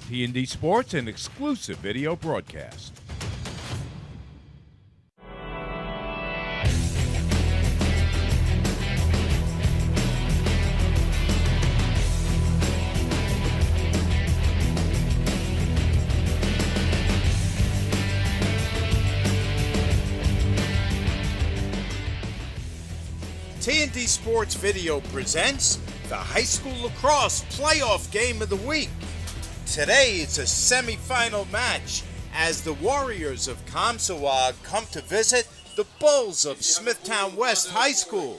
T&D Sports, an exclusive video broadcast. T&D Sports Video presents the High School Lacrosse Playoff Game of the Week. Today it's a semifinal match as the Warriors of Comsewogue come to visit the Bulls of Smithtown West High School.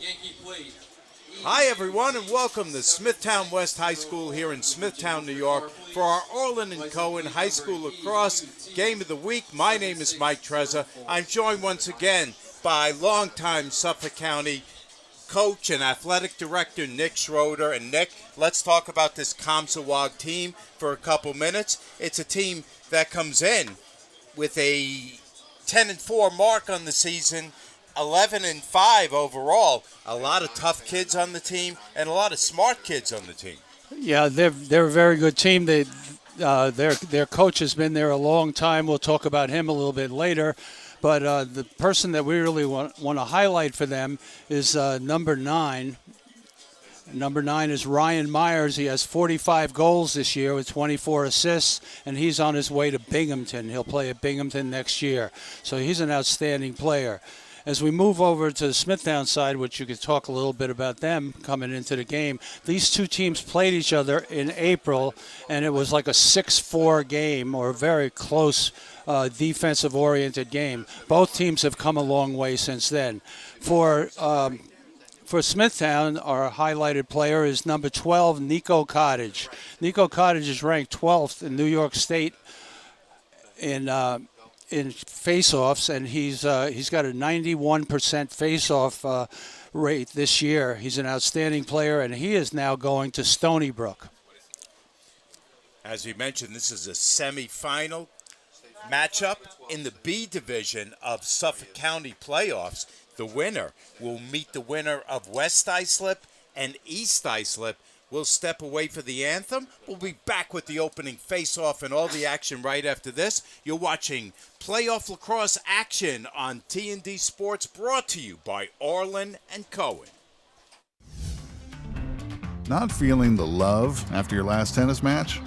Hi everyone and welcome to Smithtown West High School here in Smithtown, New York for our Orlin Cohen High School Lacrosse Game of the Week. My name is Mike Trezza. I'm joined once again by longtime Suffolk County coach and athletic director Nick Schroeder. And Nick, let's talk about this Comsewogue team for a couple minutes. It's a team that comes in with a 10-4 mark on the season, 11-5 overall. A lot of tough kids on the team and a lot of smart kids on the team. Yeah, they're a very good team. Their coach has been there a long time. We'll talk about him a little bit later. But the person that we really want to highlight for them is number 9. Number 9 is Ryan Myers. He has 45 goals this year with 24 assists, and he's on his way to Binghamton. He'll play at Binghamton next year. So he's an outstanding player. As we move over to the Smithtown side, which you could talk a little bit about them coming into the game, these two teams played each other in April, and it was like a 6-4 game, or a very close defensive-oriented game. Both teams have come a long way since then. For Smithtown, our highlighted player is number 12, Nico Cottage. Nico Cottage is ranked 12th in New York State in face-offs, and he's got a 91% face-off rate this year. He's an outstanding player, and he is now going to Stony Brook. As we mentioned, this is a semifinal matchup in the B division of Suffolk County playoffs. The winner will meet the winner of West Islip and East Islip. We'll step away for the anthem. We'll be back with the opening face-off and all the action right after this. You're watching playoff lacrosse action on T&D Sports, brought to you by Orlin and Cohen. Not feeling the love after your last tennis match?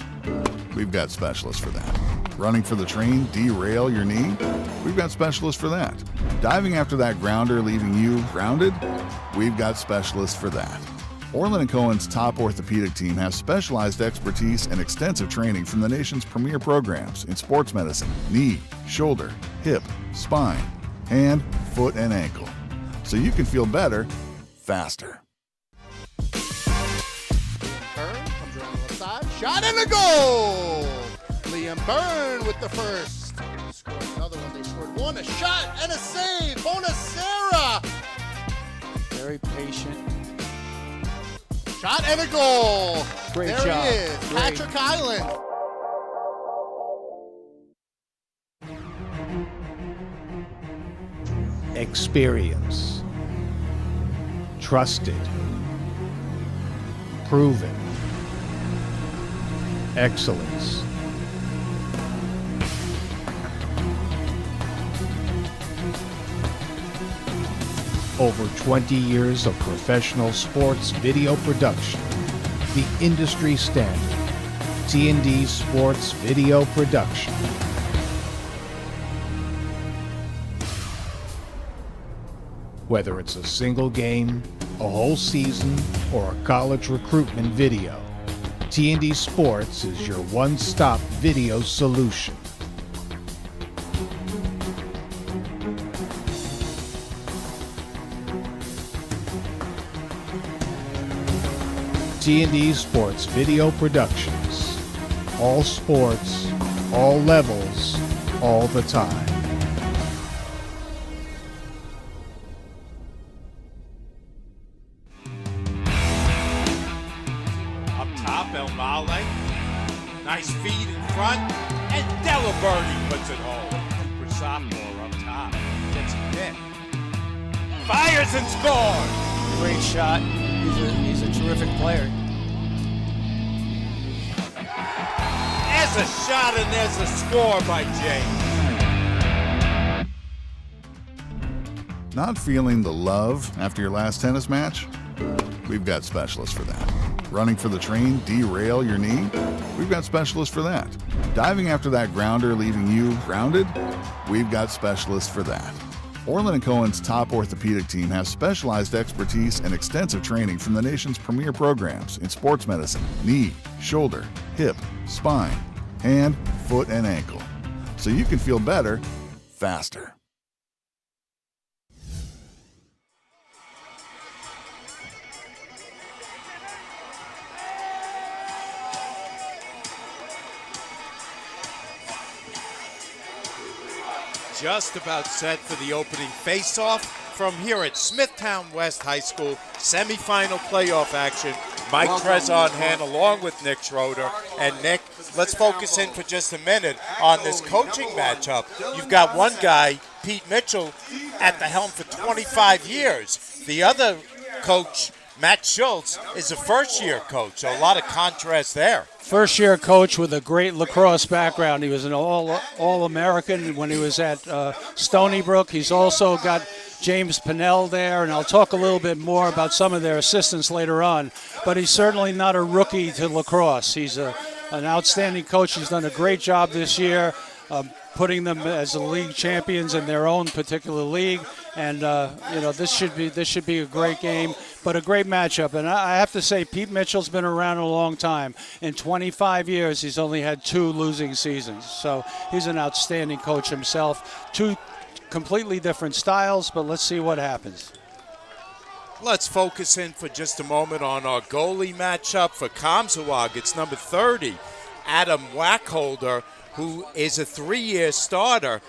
We've got specialists for that. Running for the train, derail your knee? We've got specialists for that. Diving after that grounder, leaving you grounded? We've got specialists for that. Orlin & Cohen's top orthopedic team has specialized expertise and extensive training from the nation's premier programs in sports medicine, knee, shoulder, hip, spine, hand, foot, and ankle. So you can feel better, faster. Byrne comes around the left side. Shot and a goal! Liam Byrne with the first. Scored another one. They scored one. A shot and a save. Bonacera! Very patient. Shot and a goal. Great there job. He is. Great. Patrick Island. Experience. Trusted. Proven. Excellence. Over 20 years of professional sports video production. The industry standard. T&D Sports Video Production. Whether it's a single game, a whole season, or a college recruitment video, T&D Sports is your one-stop video solution. T&D Sports Video Productions. All sports, all levels, all the time. Up top, El Male. Nice feed in front. And Delaberti puts it home. Cooper sophomore up top. Gets a pick. Fires and scores. Great shot. He's a terrific player. There's a shot and there's a score by James. Not feeling the love after your last tennis match? We've got specialists for that. Running for the train, derail your knee? We've got specialists for that. Diving after that grounder, leaving you grounded? We've got specialists for that. Orlin Cohen's top orthopedic team has specialized expertise and extensive training from the nation's premier programs in sports medicine, knee, shoulder, hip, spine, hand, foot, and ankle. So you can feel better, faster. Just about set for the opening face-off from here at Smithtown West High School. Semifinal playoff action. Mike Trez on hand along with Nick Schroeder. And Nick, let's focus in for just a minute on this coaching matchup. You've got one guy, Pete Mitchell, at the helm for 25 years. The other coach, Matt Schultz, is a first-year coach, so a lot of contrast there. First-year coach with a great lacrosse background. He was an All-American when he was at Stony Brook. He's also got James Pinnell there, and I'll talk a little bit more about some of their assistants later on. But he's certainly not a rookie to lacrosse. He's an outstanding coach. He's done a great job this year, putting them as the league champions in their own particular league. And this should be a great game, but a great matchup. And I have to say, Pete Mitchell's been around a long time. In 25 years, he's only had 2 losing seasons. So he's an outstanding coach himself. 2 completely different styles, but let's see what happens. Let's focus in for just a moment on our goalie matchup for Comsewogue. It's number 30, Adam Wackholder, who is a 3-year starter.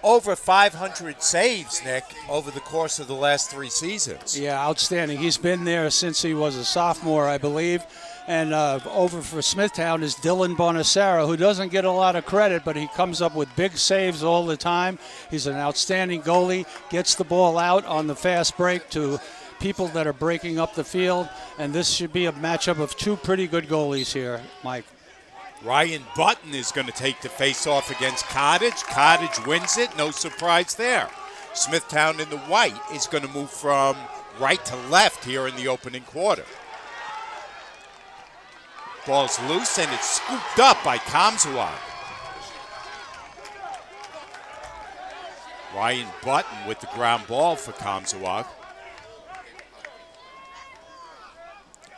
Over 500 saves, Nick, over the course of the last 3 seasons. Yeah, outstanding. He's been there since he was a sophomore, I believe. And over for Smithtown is Dylan Bonacera, who doesn't get a lot of credit, but he comes up with big saves all the time. He's an outstanding goalie, gets the ball out on the fast break to people that are breaking up the field. And this should be a matchup of 2 pretty good goalies here, Mike. Ryan Button is going to take the face-off against Cottage. Cottage wins it, no surprise there. Smithtown in the white is going to move from right to left here in the opening quarter. Ball's loose and it's scooped up by Comsewogue. Ryan Button with the ground ball for Comsewogue.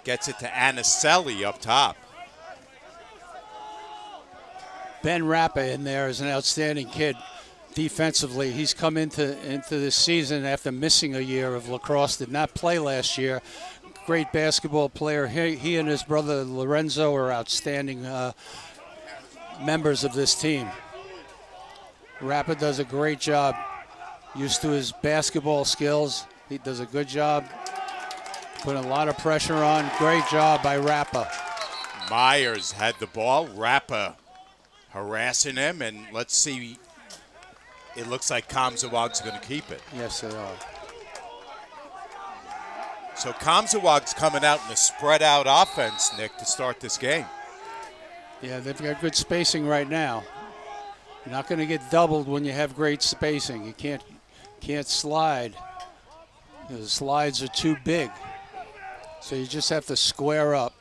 Gets it to Anicelli up top. Ben Rappa in there is an outstanding kid defensively. He's come into this season after missing a year of lacrosse, did not play last year. Great basketball player. He and his brother Lorenzo are outstanding members of this team. Rappa does a great job. Used to his basketball skills. He does a good job. Putting a lot of pressure on. Great job by Rappa. Myers had the ball. Rappa harassing him, and let's see. It looks like Comsewogue's going to keep it. Yes, they are. So Comsewogue's coming out in a spread-out offense, Nick, to start this game. Yeah, they've got good spacing right now. You're not going to get doubled when you have great spacing. You can't slide. The slides are too big. So you just have to square up.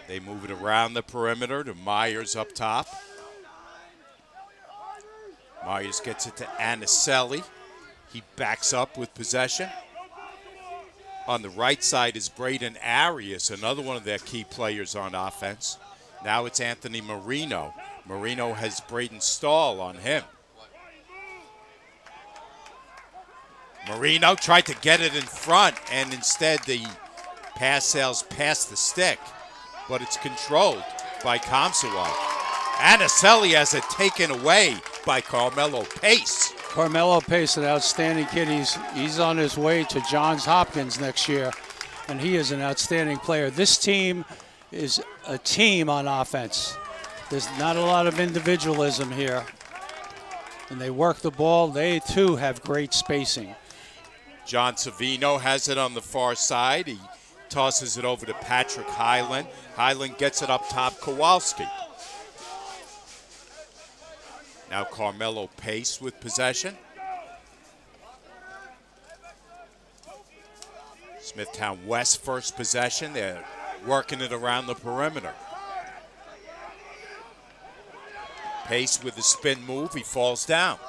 They move it around the perimeter to Myers up top. Myers gets it to Anicelli. He backs up with possession. On the right side is Braden Arias, another one of their key players on offense. Now it's Anthony Marino. Marino has Braden Stahl on him. Marino tried to get it in front, and instead the pass sails past the stick. But it's controlled by Comsewogue. Anicelli has it taken away by Carmelo Pace. Carmelo Pace, an outstanding kid. He's on his way to Johns Hopkins next year, and he is an outstanding player. This team is a team on offense. There's not a lot of individualism here, and they work the ball. They, too, have great spacing. John Savino has it on the far side. He tosses it over to Patrick Highland. Highland gets it up top, Kowalski. Now Carmelo Pace with possession. Smithtown West first possession. They're working it around the perimeter. Pace with the spin move. He falls down.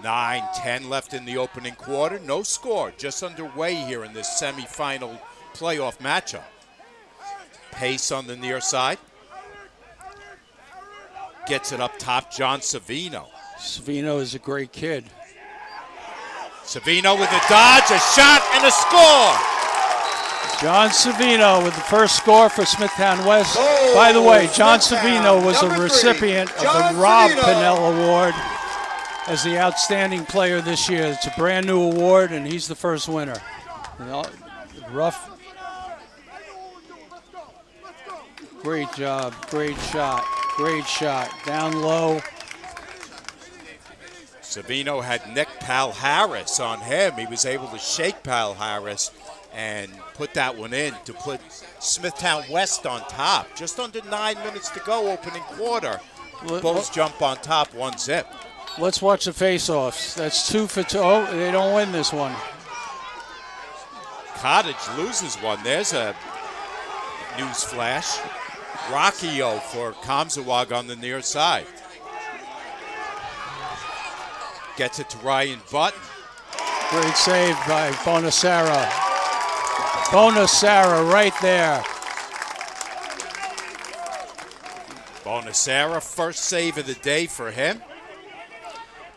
9-10 left in the opening quarter. No score. Just underway here in this semifinal playoff matchup. Pace on the near side. Gets it up top, John Savino. Savino is a great kid. Savino with a dodge, a shot, and a score. John Savino with the first score for Smithtown West. By the way, John Savino was a recipient of the Rob Pinnell Award as the outstanding player this year. It's a brand new award, and he's the first winner. Rough. Great job, great shot, great shot. Down low. Savino had Nick Pal Harris on him. He was able to shake Pal Harris and put that one in to put Smithtown West on top. Just under 9 minutes to go, opening quarter. Bulls jump on top, 1-zip. Let's watch the face-offs. That's 2 for 2. Oh, they don't win this one. Cottage loses one. There's a news flash. Rockio for Comsewogue on the near side. Gets it to Ryan Button. Great save by Bonasera. Bonasera right there. Bonasera, first save of the day for him.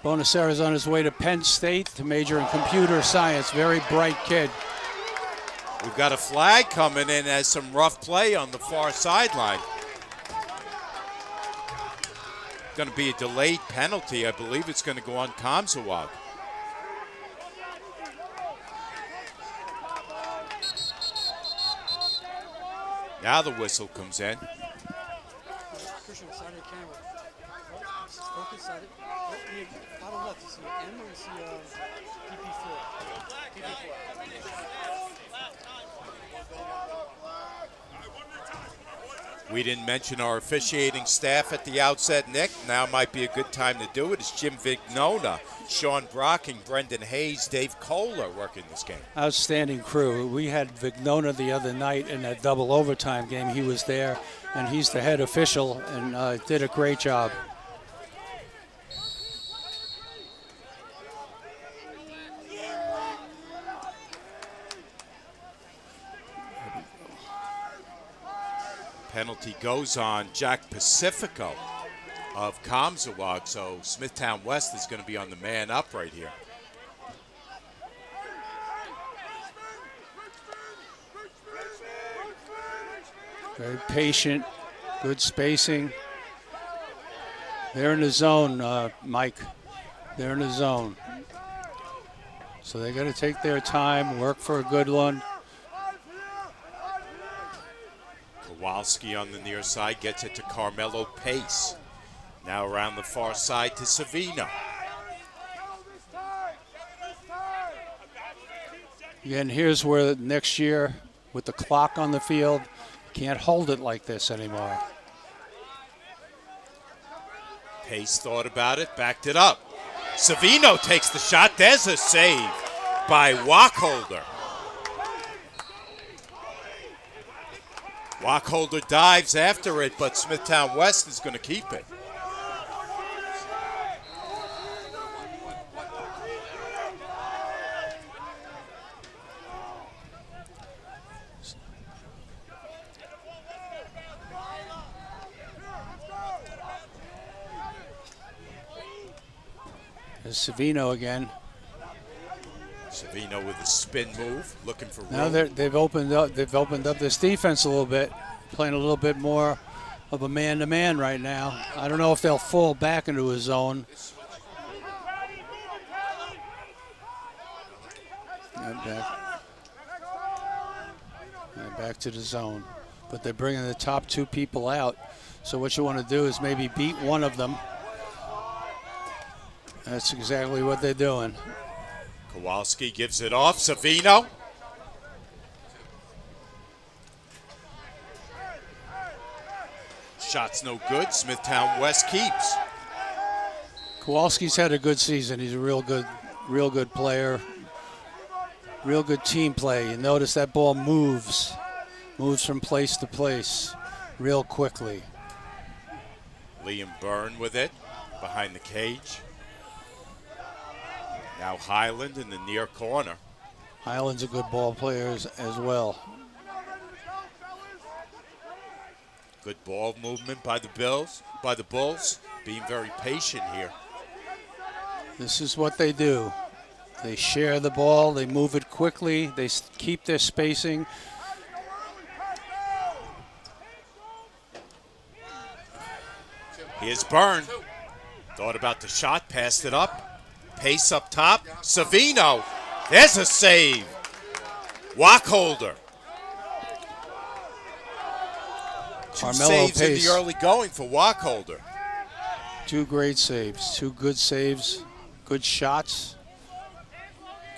Bonasera's on his way to Penn State to major in computer science. Very bright kid. We've got a flag coming in as some rough play on the far sideline. Going to be a delayed penalty. I believe it's going to go on Comsewogue. Now the whistle comes in. Christian, side of the camera. Focus side it. Bottom left, you see M or you see PP4? PP4. We didn't mention our officiating staff at the outset, Nick. Now might be a good time to do it. It's Jim Vignona, Sean Brocking, Brendan Hayes, Dave Kohler working this game. Outstanding crew. We had Vignona the other night in that double overtime game. He was there, and he's the head official and did a great job. Penalty goes on Jack Pacifico of Comsewogue, so Smithtown West is going to be on the man up right here. Very patient, good spacing. They're in the zone, Mike. They're in the zone. So they got to take their time, work for a good one. Kowalski on the near side gets it to Carmelo Pace. Now around the far side to Savino. Again, here's where next year, with the clock on the field, can't hold it like this anymore. Pace thought about it, backed it up. Savino takes the shot. There's a save by Wacholder. Wacholder dives after it, but Smithtown West is going to keep it. There's Savino again. Savino with a spin move, looking for room. Now they've opened up this defense a little bit, playing a little bit more of a man-to-man right now. I don't know if they'll fall back into a zone. Back to the zone. But they're bringing the top 2 people out. So what you want to do is maybe beat one of them That's exactly what they're doing. Kowalski gives it off. Savino. Shot's no good. Smithtown West keeps. Kowalski's had a good season. He's a real good player. Real good team play. You notice that ball moves from place to place real quickly. Liam Byrne with it behind the cage. Now Highland in the near corner. Highland's a good ball player as well. Good ball movement by the Bulls, being very patient here. This is what they do. They share the ball, they move it quickly, they keep their spacing. Here's Byrne. Thought about the shot, passed it up. Pace up top. Savino. There's a save. Wacholder. Two Carmelo saves Pace. in the early going for Wacholder. Two great saves, two good saves, good shots.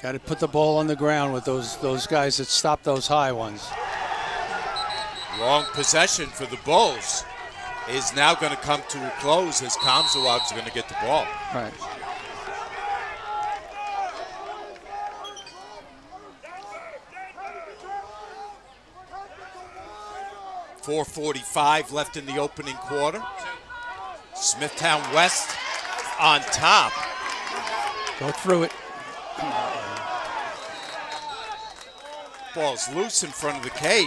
Got to put the ball on the ground with those guys that stop those high ones. Long possession for the Bulls is now going to come to a close as Comsewogue's going to get the ball. Right. .445 left in the opening quarter. Smithtown West on top. Go through it. Ball's loose in front of the cage.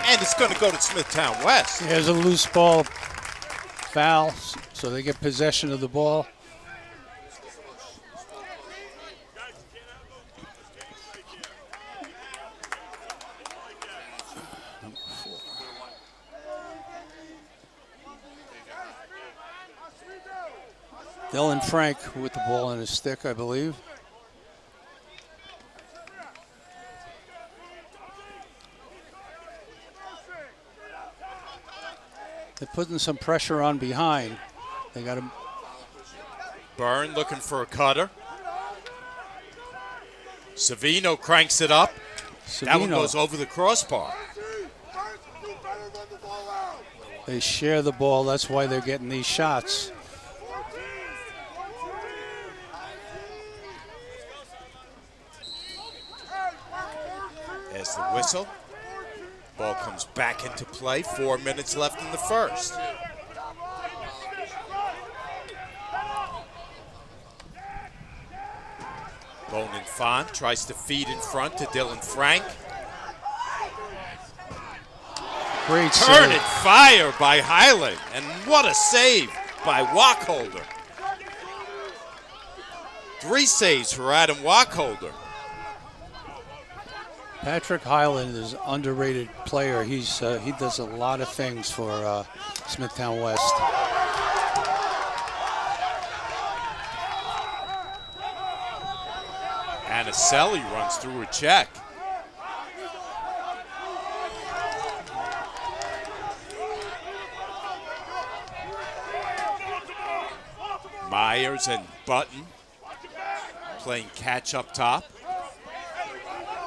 And it's going to go to Smithtown West. There's a loose ball foul, so they get possession of the ball. Dylan Frank with the ball in his stick, I believe. They're putting some pressure on behind. They got him. Byrne looking for a cutter. Savino cranks it up. That one goes over the crossbar. They share the ball. That's why they're getting these shots. As the whistle. Ball comes back into play. 4 minutes left in the first. Bonin Font tries to feed in front to Dylan Frank. Great Turn save. and fire by Highland. And what a save by Wacholder. 3 saves for Adam Wacholder. Patrick Highland is an underrated player. He does a lot of things for Smithtown West. Anicelli runs through a check. Myers and Button playing catch up top.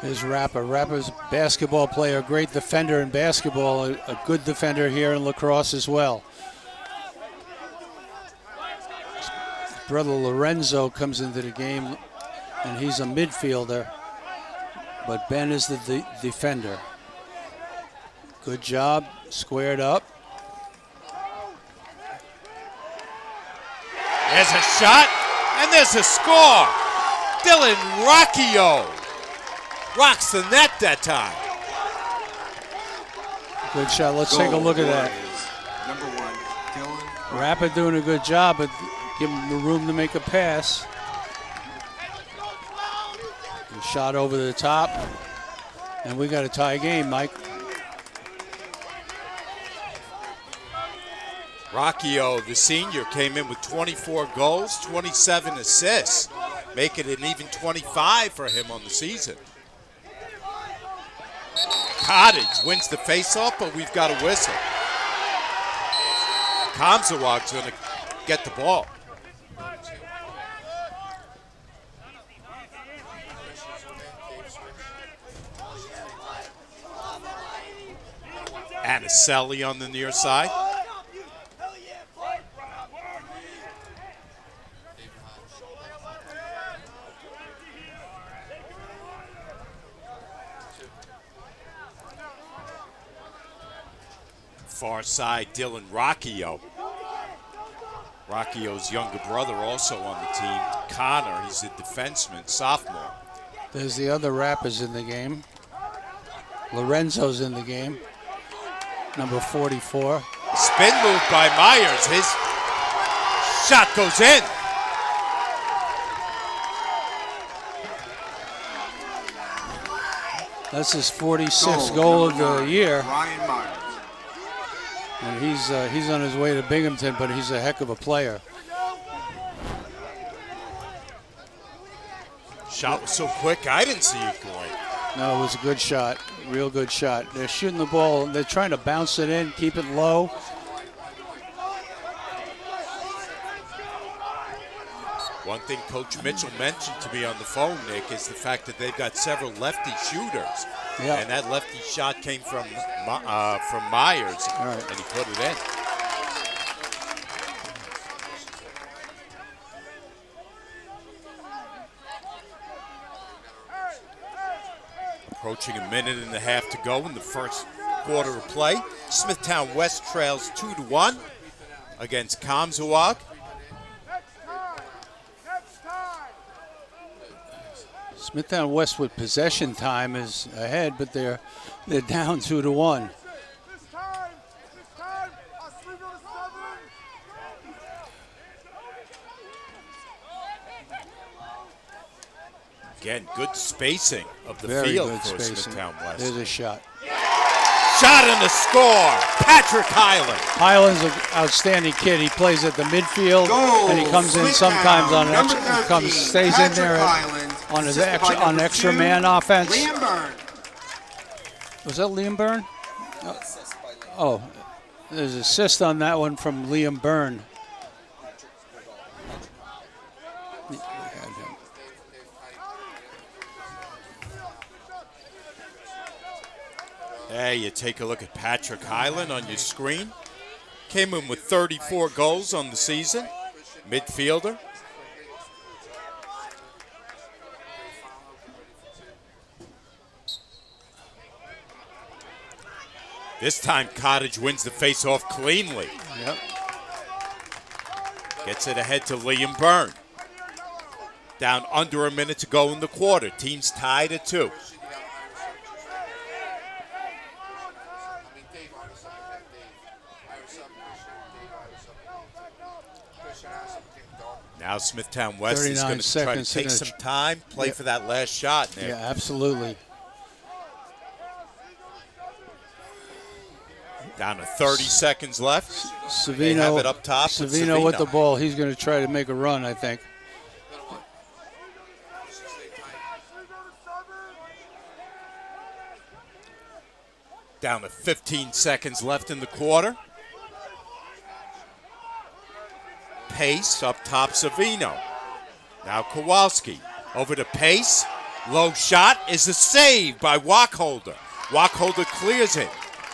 Here's Rappa. Rappa's a basketball player, great defender in basketball, a good defender here in lacrosse as well. His brother Lorenzo comes into the game, and he's a midfielder, but Ben is the defender. Good job, squared up. There's a shot, and there's a score. Dylan Rocchio rocks the net that time. Good shot. Let's take a look at that. Number 1, Dylan. Rappa doing a good job, but give him the room to make a pass. A shot over the top, and we got a tie game, Mike. Rocchio, the senior, came in with 24 goals, 27 assists, making it an even 25 for him on the season. Cottage wins the faceoff, but we've got a whistle. Comsewogue's going to get the ball. Anicelli on the near side. Far side, Dylan Rocchio. Rocchio's younger brother also on the team. Connor, he's a defenseman, sophomore. There's the other Rappers in the game. Lorenzo's in the game, number 44. Spin move by Myers. His shot goes in. That's his 46th goal of the year. Ryan Myers. And he's on his way to Binghamton, but he's a heck of a player. Shot was so quick, I didn't see it going. No, it was a good shot, real good shot. They're shooting the ball. They're trying to bounce it in, keep it low. One thing Coach Mitchell mentioned to me on the phone, Nick, is the fact that they've got several lefty shooters. Yeah. And that lefty shot came from Myers, right. and he put it in. Approaching a minute and a half to go in the first quarter of play. Smithtown West trails 2-1 against Comsewogue. Smithtown West with possession time is ahead, but they're down 2-1. Again, good spacing of the Very field good for spacing. Smithtown West. There's a shot. Shot and a score. Patrick Highland. Highland's an outstanding kid. He plays at the midfield, Goal, and he comes in Smithtown, sometimes on number extra, 13, stays in Patrick there Highland, on his assisted by on number extra 2, man offense. Liam Byrne. Was that Liam Byrne? Oh, there's an assist on that one from Liam Byrne. Hey, you take a look at Patrick Highland on your screen. Came in with 34 goals on the season. Midfielder. This time Cottage wins the face-off cleanly. Yep. Gets it ahead to Liam Byrne. Down under a minute to go in the quarter. Team's tied at 2. Now Smithtown West is going to try to take some time, play for that last shot, Nick. Yeah, absolutely. Down to 30 seconds left. Savino, They have it up top. Savino with the ball. He's going to try to make a run, I think. Down to 15 seconds left in the quarter. Pace up top, Savino. Now Kowalski over to Pace. Low shot is a save by Wachholder. Wachholder clears it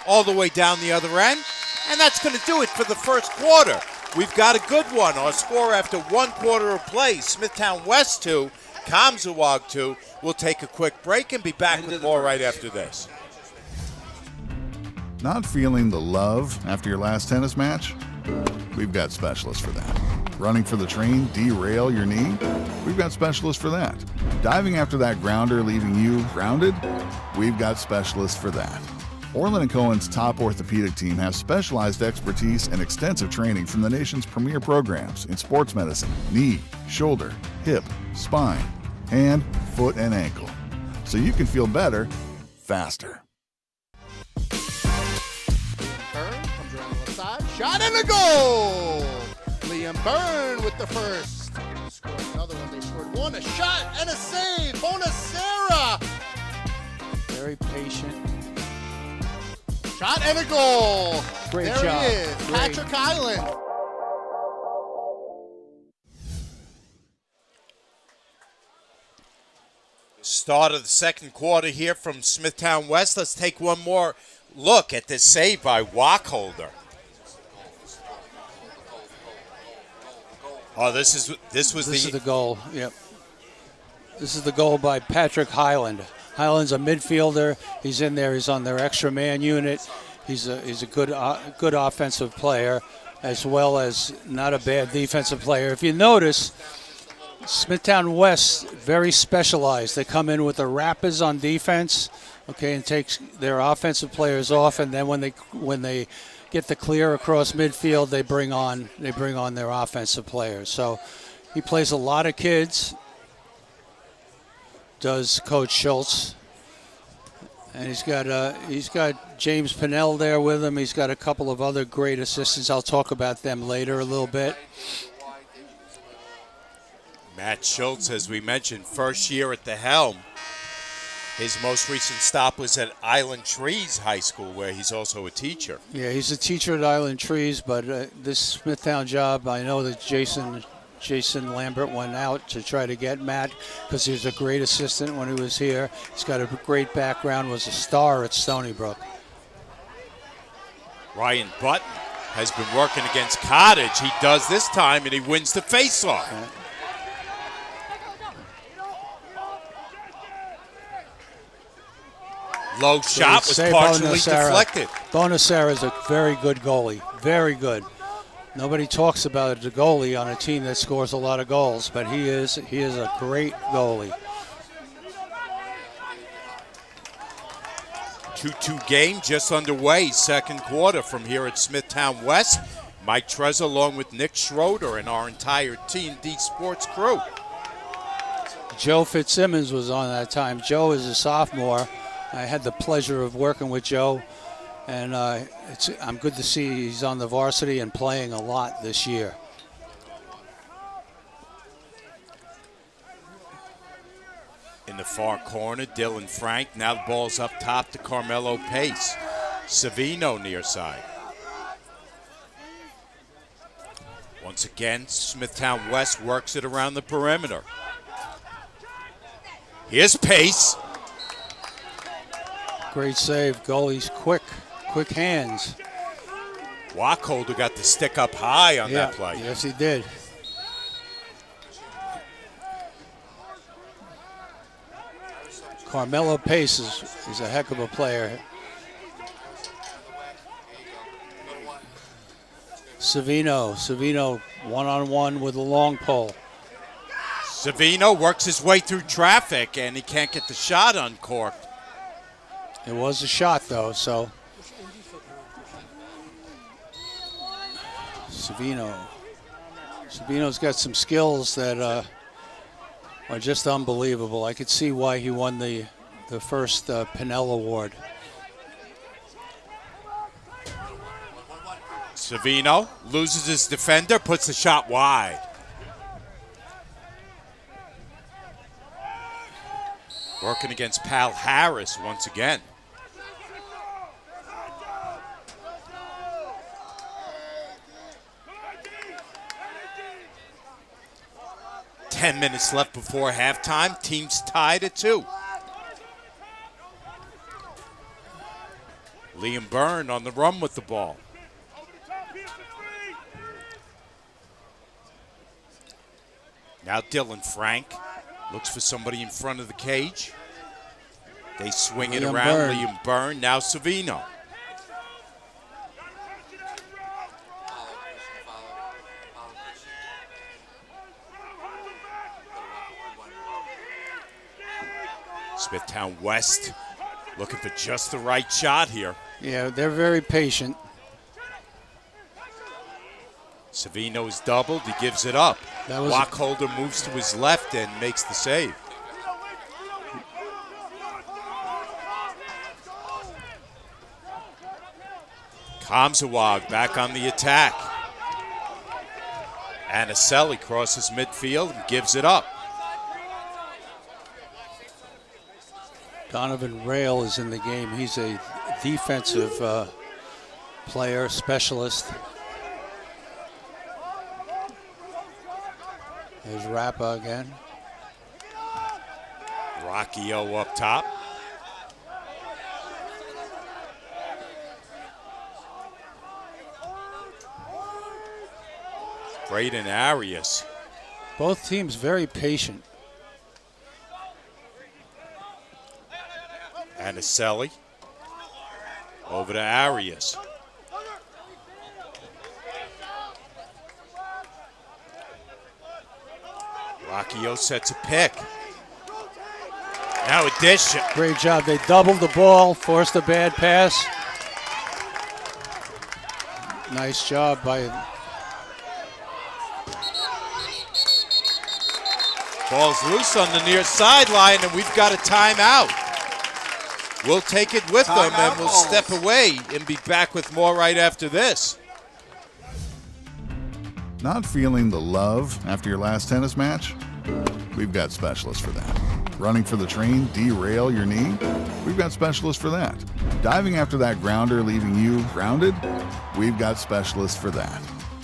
all the way down the other end. And that's going to do it for the first quarter. We've got a good one. Our score after one quarter of play, Smithtown West 2, Comsewogue 2. We'll take a quick break and be back with more right after this. Not feeling the love after your last tennis match? We've got specialists for that. Running for the train, derail your knee? We've got specialists for that. Diving after that grounder, leaving you grounded? We've got specialists for that. Orlin Cohen's top orthopedic team has specialized expertise and extensive training from the nation's premier programs in sports medicine, knee, shoulder, hip, spine, hand, foot, and ankle. So you can feel better, faster. Byrne comes around the left side. Shot and a goal! Liam Byrne with the first. Scored another one. They scored one. A shot and a save. Bonacera. Very patient. Shot and a goal. Great there job. he is. Great. Patrick Highland. Start of the second quarter here from Smithtown West. Let's take one more look at this save by Wacholder. Oh, this is the goal. Yep. This is the goal by Patrick Highland. Highland's a midfielder. He's in there. He's on their extra man unit. He's a good offensive player, as well as not a bad defensive player. If you notice, Smithtown West, very specialized. They come in with the wrappers on defense, okay, and takes their offensive players off, and then when they get the clear across midfield, they bring on their offensive players. So he plays a lot of kids, does Coach Schultz, and he's got James Pinnell there with him. He's got a couple of other great assistants. I'll talk about them later a little bit. Matt Schultz, as we mentioned, first year at the helm. His most recent stop was at Island Trees High School, where he's also a teacher. Yeah, he's a teacher at Island Trees, but this Smithtown job, I know that Jason Lambert went out to try to get Matt because he was a great assistant when he was here. He's got a great background, was a star at Stony Brook. Ryan Button has been working against Cottage. He does this time, and he wins the faceoff. Low shot was partially deflected. Bonacera is a very good goalie, very good. Nobody talks about the goalie on a team that scores a lot of goals, but he is a great goalie. 2-2 game just underway, second quarter from here at Smithtown West. Mike Trezor along with Nick Schroeder and our entire T&D Sports crew. Joe Fitzsimmons was on that time. Joe is a sophomore. I had the pleasure of working with Joe, and I'm good to see he's on the varsity and playing a lot this year. In the far corner, Dylan Frank. Now the ball's up top to Carmelo Pace. Savino near side. Once again, Smithtown West works it around the perimeter. Here's Pace. Great save. Goalie's quick hands. Wacholder got the stick up high on that play. Yes, he did. Carmelo Pace is a heck of a player. Savino one-on-one with a long pole. Savino works his way through traffic, and he can't get the shot uncorked. It was a shot, though, so. Savino's got some skills that are just unbelievable. I could see why he won the first Pinnell Award. Savino loses his defender, puts the shot wide. Working against Pal Harris once again. Ten minutes left before halftime. Teams tied at 2. Liam Byrne on the run with the ball. Now Dylan Frank looks for somebody in front of the cage. They swing it around. Byrne. Liam Byrne. Now Savino. Smithtown West looking for just the right shot here. Yeah, they're very patient. Savino's doubled. He gives it up. That Wacholder moves to his left and makes the save. Comsewogue back on the attack. Anicelli crosses midfield and gives it up. Donovan Rail is in the game. He's a defensive player, specialist. There's Rappa again. Rocky O up top. Braden Arias. Both teams very patient. Anicelli. Over to Arias. Rockio sets a pick. Now a dish. Great job. They doubled the ball, forced a bad pass. Nice job by... Ball's loose on the near sideline, and we've got a timeout. We'll take it with them, and we'll step away and be back with more right after this. Not feeling the love after your last tennis match? We've got specialists for that. Running for the train, derail your knee? We've got specialists for that. Diving after that grounder, leaving you grounded? We've got specialists for that.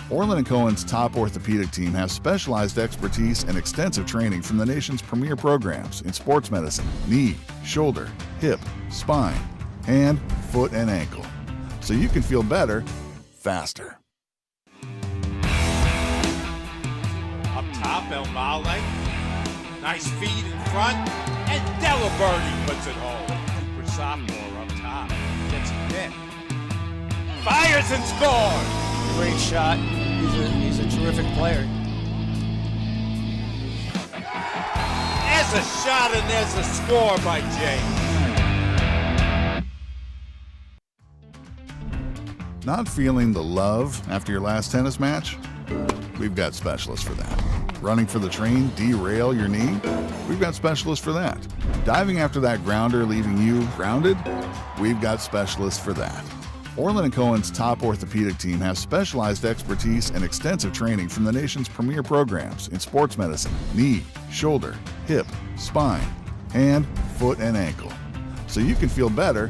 Orlin Cohen's top orthopedic team has specialized expertise and extensive training from the nation's premier programs in sports medicine, knee, shoulder, hip, spine, hand, foot, and ankle. So you can feel better, faster. Up top, El Male. Nice feed in front, and Delaberti puts it home. Cooper sophomore up top. Gets a pick. Fires and scores! Great shot. He's a terrific player. There's a shot and there's a score by James. Not feeling the love after your last tennis match? We've got specialists for that. Running for the train, derail your knee? We've got specialists for that. Diving after that grounder, leaving you grounded? We've got specialists for that. Orlin Cohen's top orthopedic team has specialized expertise and extensive training from the nation's premier programs in sports medicine, knee, shoulder, hip, spine, hand, foot, and ankle. So you can feel better,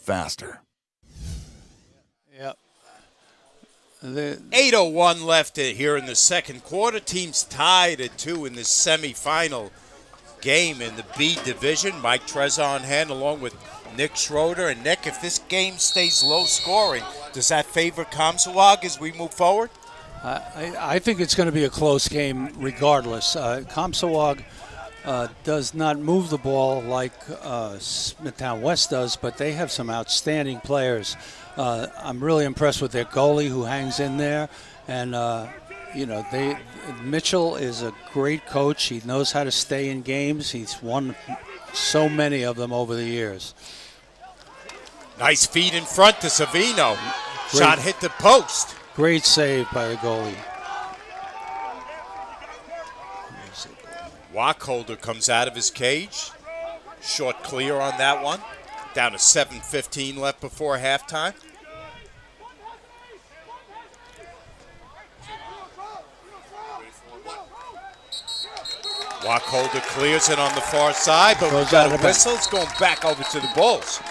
faster. Yep. 8:01 left here in the second quarter. Teams tied at 2 in the semifinal game in the B division. Mike Trezor on hand along with Nick Schroeder. And Nick, if this game stays low scoring, does that favor Comsewogue as we move forward? I think it's going to be a close game regardless. Comsewogue does not move the ball like Smithtown West does, but they have some outstanding players. I'm really impressed with their goalie who hangs in there. And, Mitchell is a great coach. He knows how to stay in games. He's won so many of them over the years. Nice feed in front to Savino. Shot hit the post. Great save by the goalie. Wacholder comes out of his cage. Short clear on that one. Down to 7:15 left before halftime. Wacholder clears it on the far side, but we've got a whistle. It's going back over to the Bulls.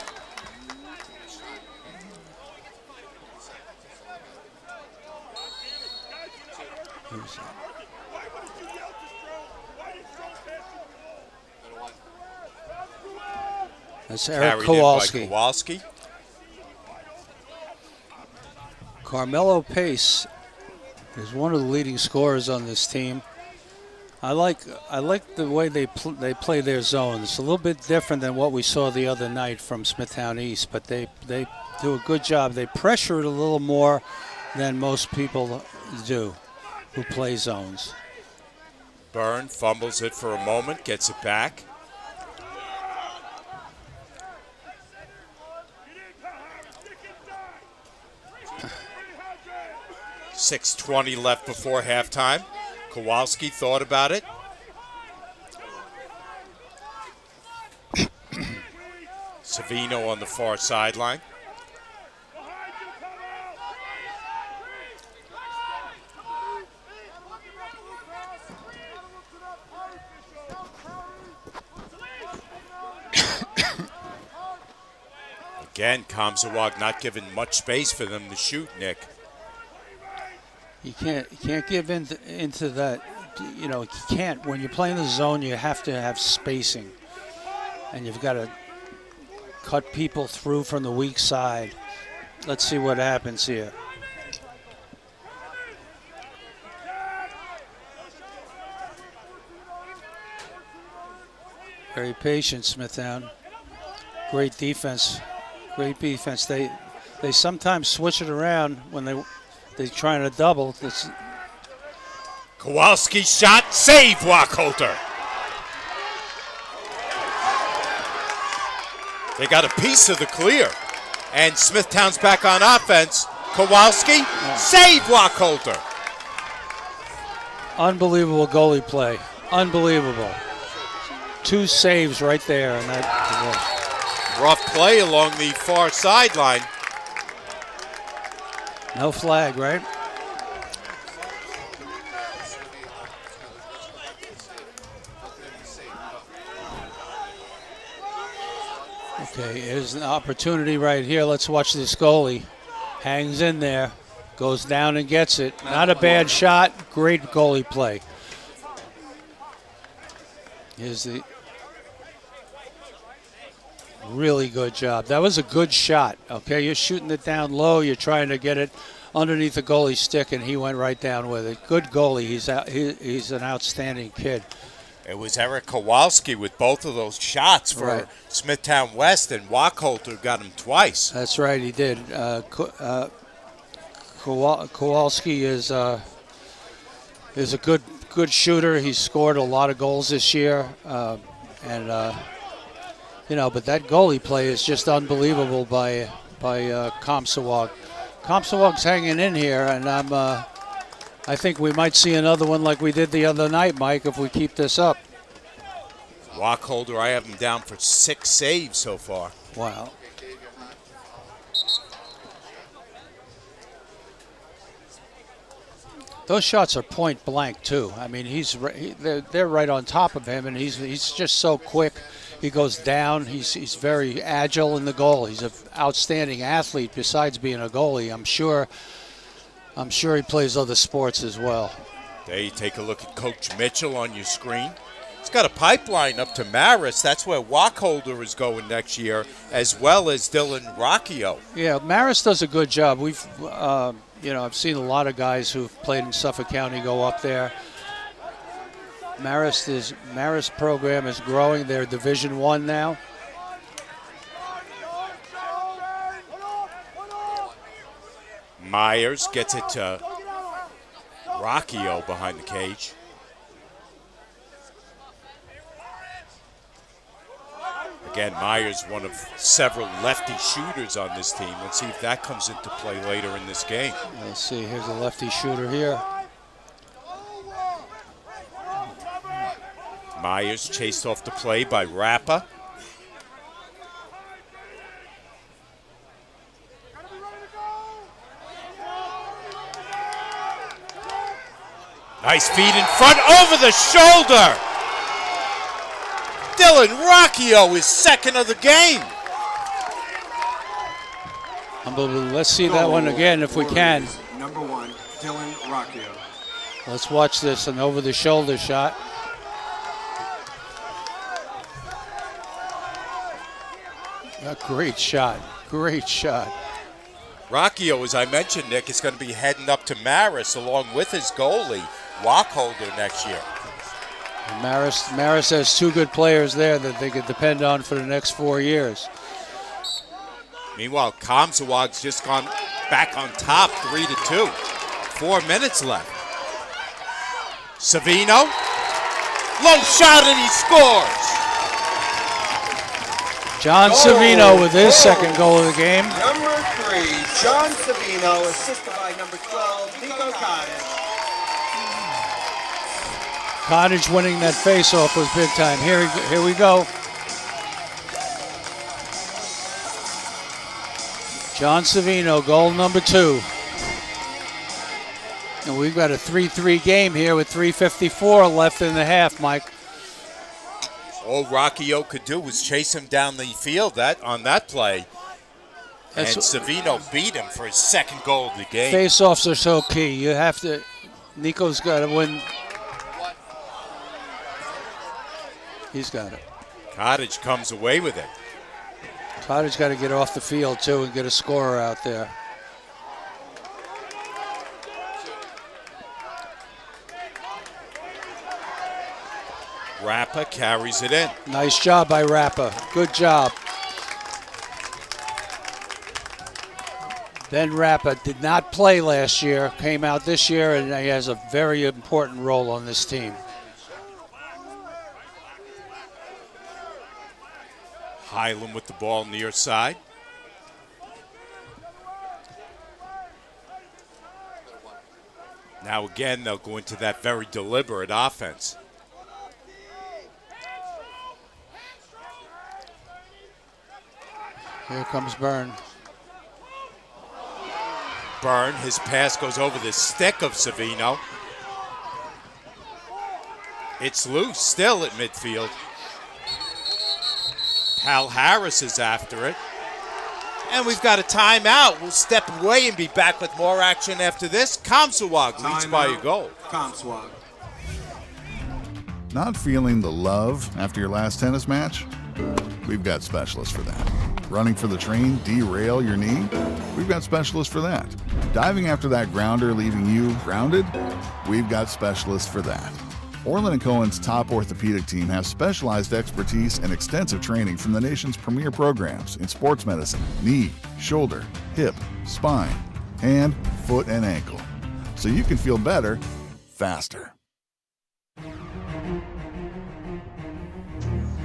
That's Eric Kowalski. Carmelo Pace is one of the leading scorers on this team. I like the way they play their zones. It's a little bit different than what we saw the other night from Smithtown East, but they do a good job. They pressure it a little more than most people do who play zones. Byrne fumbles it for a moment, gets it back. .6:20 left before halftime. Kowalski thought about it. Savino on the far sideline. Again, Comsewogue not giving much space for them to shoot, Nick. You can't give into that. You know, you can't. When you're playing the zone, you have to have spacing. And you've got to cut people through from the weak side. Let's see what happens here. Very patient, Smithtown. Great defense. Great defense. They sometimes switch it around when they're trying to double. Kowalski shot, save Wacholder. They got a piece of the clear. And Smithtown's back on offense. Kowalski, save Wacholder. Unbelievable goalie play. Unbelievable. 2 saves right there. And that, Rough play along the far sideline. no flag, right? Okay, here's an opportunity right here. Let's watch this goalie. Hangs in there, goes down and gets it. Not a bad shot, great goalie play. Here's the really good job. That was a good shot, okay? You're shooting it down low, you're trying to get it underneath the goalie's stick, and he went right down with it. Good goalie, he's an outstanding kid. It was Eric Kowalski with both of those shots for Smithtown West, and Wacholder got him twice. That's right, he did. Kowalski is a good shooter. He's scored a lot of goals this year, but that goalie play is just unbelievable by Comsewogue. Comsewogue's hanging in here, and I think we might see another one like we did the other night, Mike, if we keep this up. Wacholder, I have him down for 6 saves so far. Wow. Those shots are point blank too. I mean, they're right on top of him, and he's just so quick. He goes down. He's very agile in the goal. He's an outstanding athlete. Besides being a goalie, I'm sure he plays other sports as well. There you take a look at Coach Mitchell on your screen. He's got a pipeline up to Maris. That's where Wacholder is going next year, as well as Dylan Rocchio. Yeah, Maris does a good job. I've seen a lot of guys who've played in Suffolk County go up there. Maris program is growing. They're Division I now. Myers gets it to Rocchio behind the cage. Again, Myers, one of several lefty shooters on this team. Let's see if that comes into play later in this game. Let's see, here's a lefty shooter here. Myers chased off the play by Rappa. Nice feed in front, over the shoulder. Dylan Rocchio is second of the game. Unbelievable. Let's see that one again if we can. Number 1, Dylan Rocchio. Let's watch this, an over-the-shoulder shot. A great shot. Great shot. Rocchio, as I mentioned, Nick, is going to be heading up to Maris along with his goalie, Wacholder, next year. Maris has 2 good players there that they could depend on for the next 4 years. Meanwhile, Comsewogue's just gone back on top 3-2. 4 minutes left. Savino, low shot, and he scores. John Savino with his second goal of the game. Number 3, John Savino, assisted by number 12, Nico Cottage. Cottage winning that face-off was big time. Here we go. John Savino, goal number 2. And we've got a 3-3 game here with 3:54 left in the half, Mike. All Rocchio could do was chase him down the field on that play. And Savino beat him for his second goal of the game. Face-offs are so key. You have to, Nico's got to win. He's got it. Cottage comes away with it. Cottage got to get off the field, too, and get a scorer out there. Rappa carries it in. Nice job by Rappa. Good job. Ben Rappa did not play last year, came out this year, and he has a very important role on this team. Hyland with the ball near side. Now again, they'll go into that very deliberate offense. Here comes Byrne. Byrne, his pass goes over the stick of Savino. It's loose still at midfield. Hal Harris is after it. And we've got a timeout. We'll step away and be back with more action after this. Comsewogue leads by a goal. Comsewogue. Not feeling the love after your last tennis match? We've got specialists for that. Running for the train, derail your knee? We've got specialists for that. Diving after that grounder, leaving you grounded? We've got specialists for that. Orlin Cohen's top orthopedic team has specialized expertise and extensive training from the nation's premier programs in sports medicine, knee, shoulder, hip, spine, hand, foot, and ankle. So you can feel better, faster.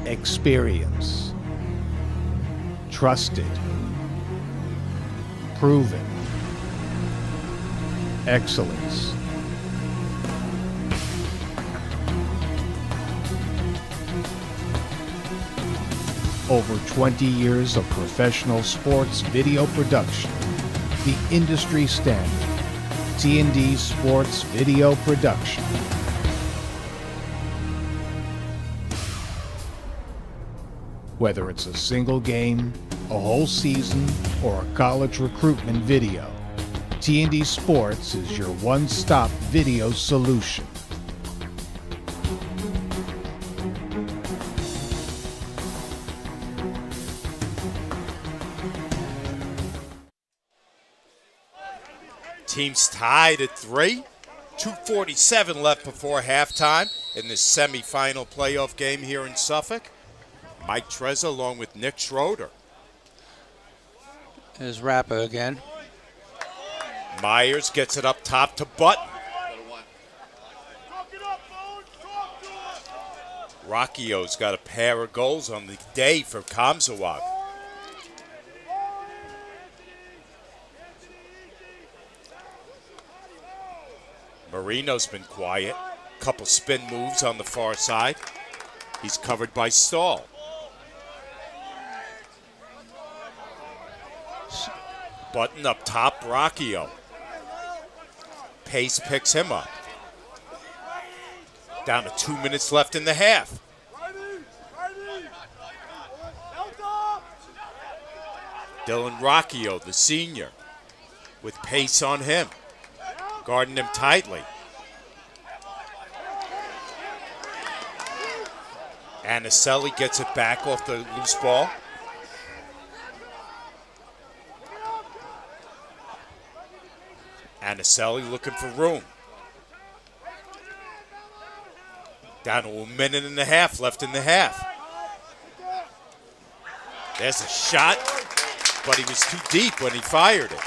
Experience. Trusted. Proven. Excellence. Over 20 years of professional sports video production. The industry standard. T&D Sports Video Production. Whether it's a single game, a whole season, or a college recruitment video, T&D Sports is your one-stop video solution. Teams tied at 3. 2:47 left before halftime in this semifinal playoff game here in Suffolk. Mike Trezza along with Nick Schroeder. There's Rappa again. Myers gets it up top to Button. Rockio's got a pair of goals on the day for Comsewogue. Marino's been quiet. Couple spin moves on the far side. He's covered by Stahl. Button up top, Rockio. Pace picks him up. Down to 2 minutes left in the half. Dylan Rockio, the senior, with pace on him, guarding him tightly. Anicelli gets it back off the loose ball. Anicelli looking for room. Down to 1 minute and a half left in the half. There's a shot, but he was too deep when he fired it.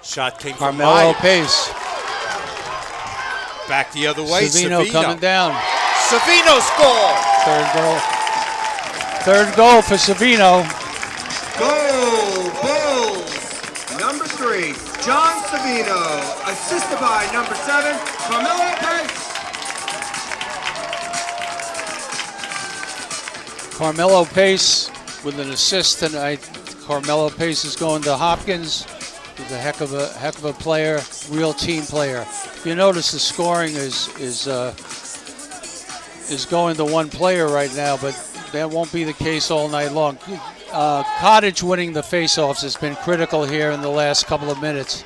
Shot came from Carmelo Myers. Pace. Back the other way, Savino coming down. Savino score! Third goal. Third goal for Savino. Goal, Bulls. Number 3, John Savino. Assisted by number 7, Carmelo Pace. Carmelo Pace with an assist tonight. Carmelo Pace is going to Hopkins. He's a heck of a player, real team player. If you notice, the scoring is going to one player right now, but that won't be the case all night long. Cottage winning the faceoffs has been critical here in the last couple of minutes.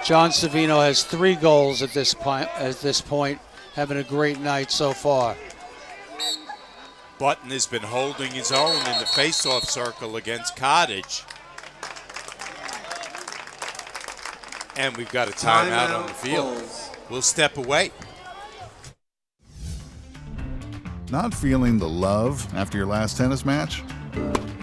John Savino has 3 goals at this point, having a great night so far. Button has been holding his own in the faceoff circle against Cottage. And we've got a timeout on the field. Bulls. We'll step away. Not feeling the love after your last tennis match?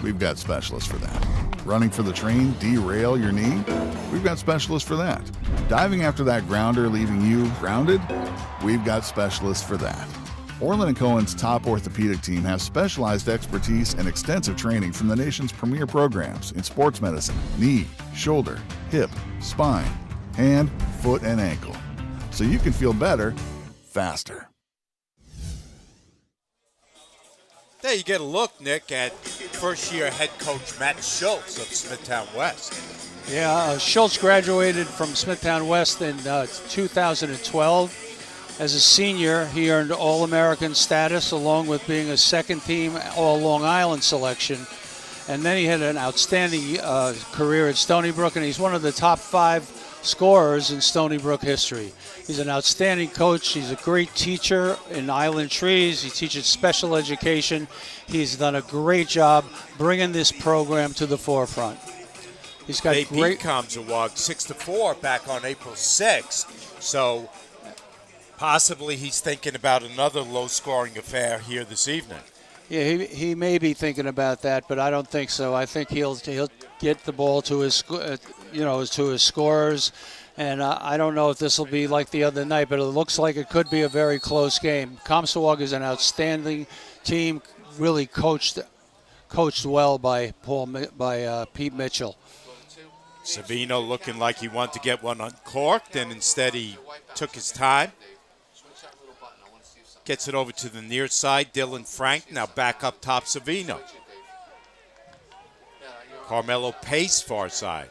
We've got specialists for that. Running for the train, derail your knee? We've got specialists for that. Diving after that grounder, leaving you grounded? We've got specialists for that. Orlin Cohen's top orthopedic team has specialized expertise and extensive training from the nation's premier programs in sports medicine, knee, shoulder, hip, spine, hand, foot, and ankle. So you can feel better, faster. There you get a look, Nick, at first-year head coach Matt Schultz of Smithtown West. Yeah, Schultz graduated from Smithtown West in 2012. As a senior, he earned All-American status along with being a second-team All-Long Island selection. And then he had an outstanding career at Stony Brook, and he's one of the top 5 scorers in Stony Brook history. He's an outstanding coach. He's a great teacher in Island Trees. He teaches special education. He's done a great job bringing this program to the forefront. He's got they great. beat Comsewogue 6-4 back on April 6th. So possibly he's thinking about another low-scoring affair here this evening. Yeah, he may be thinking about that, but I don't think so. I think he'll get the ball to his to his scorers, and I don't know if this will be like the other night, but it looks like it could be a very close game. Comsewogue is an outstanding team, really coached well by Pete Mitchell. Savino looking like he wanted to get one uncorked, and instead he took his time. Gets it over to the near side. Dylan Frank now back up top Savino. Carmelo Pace far side.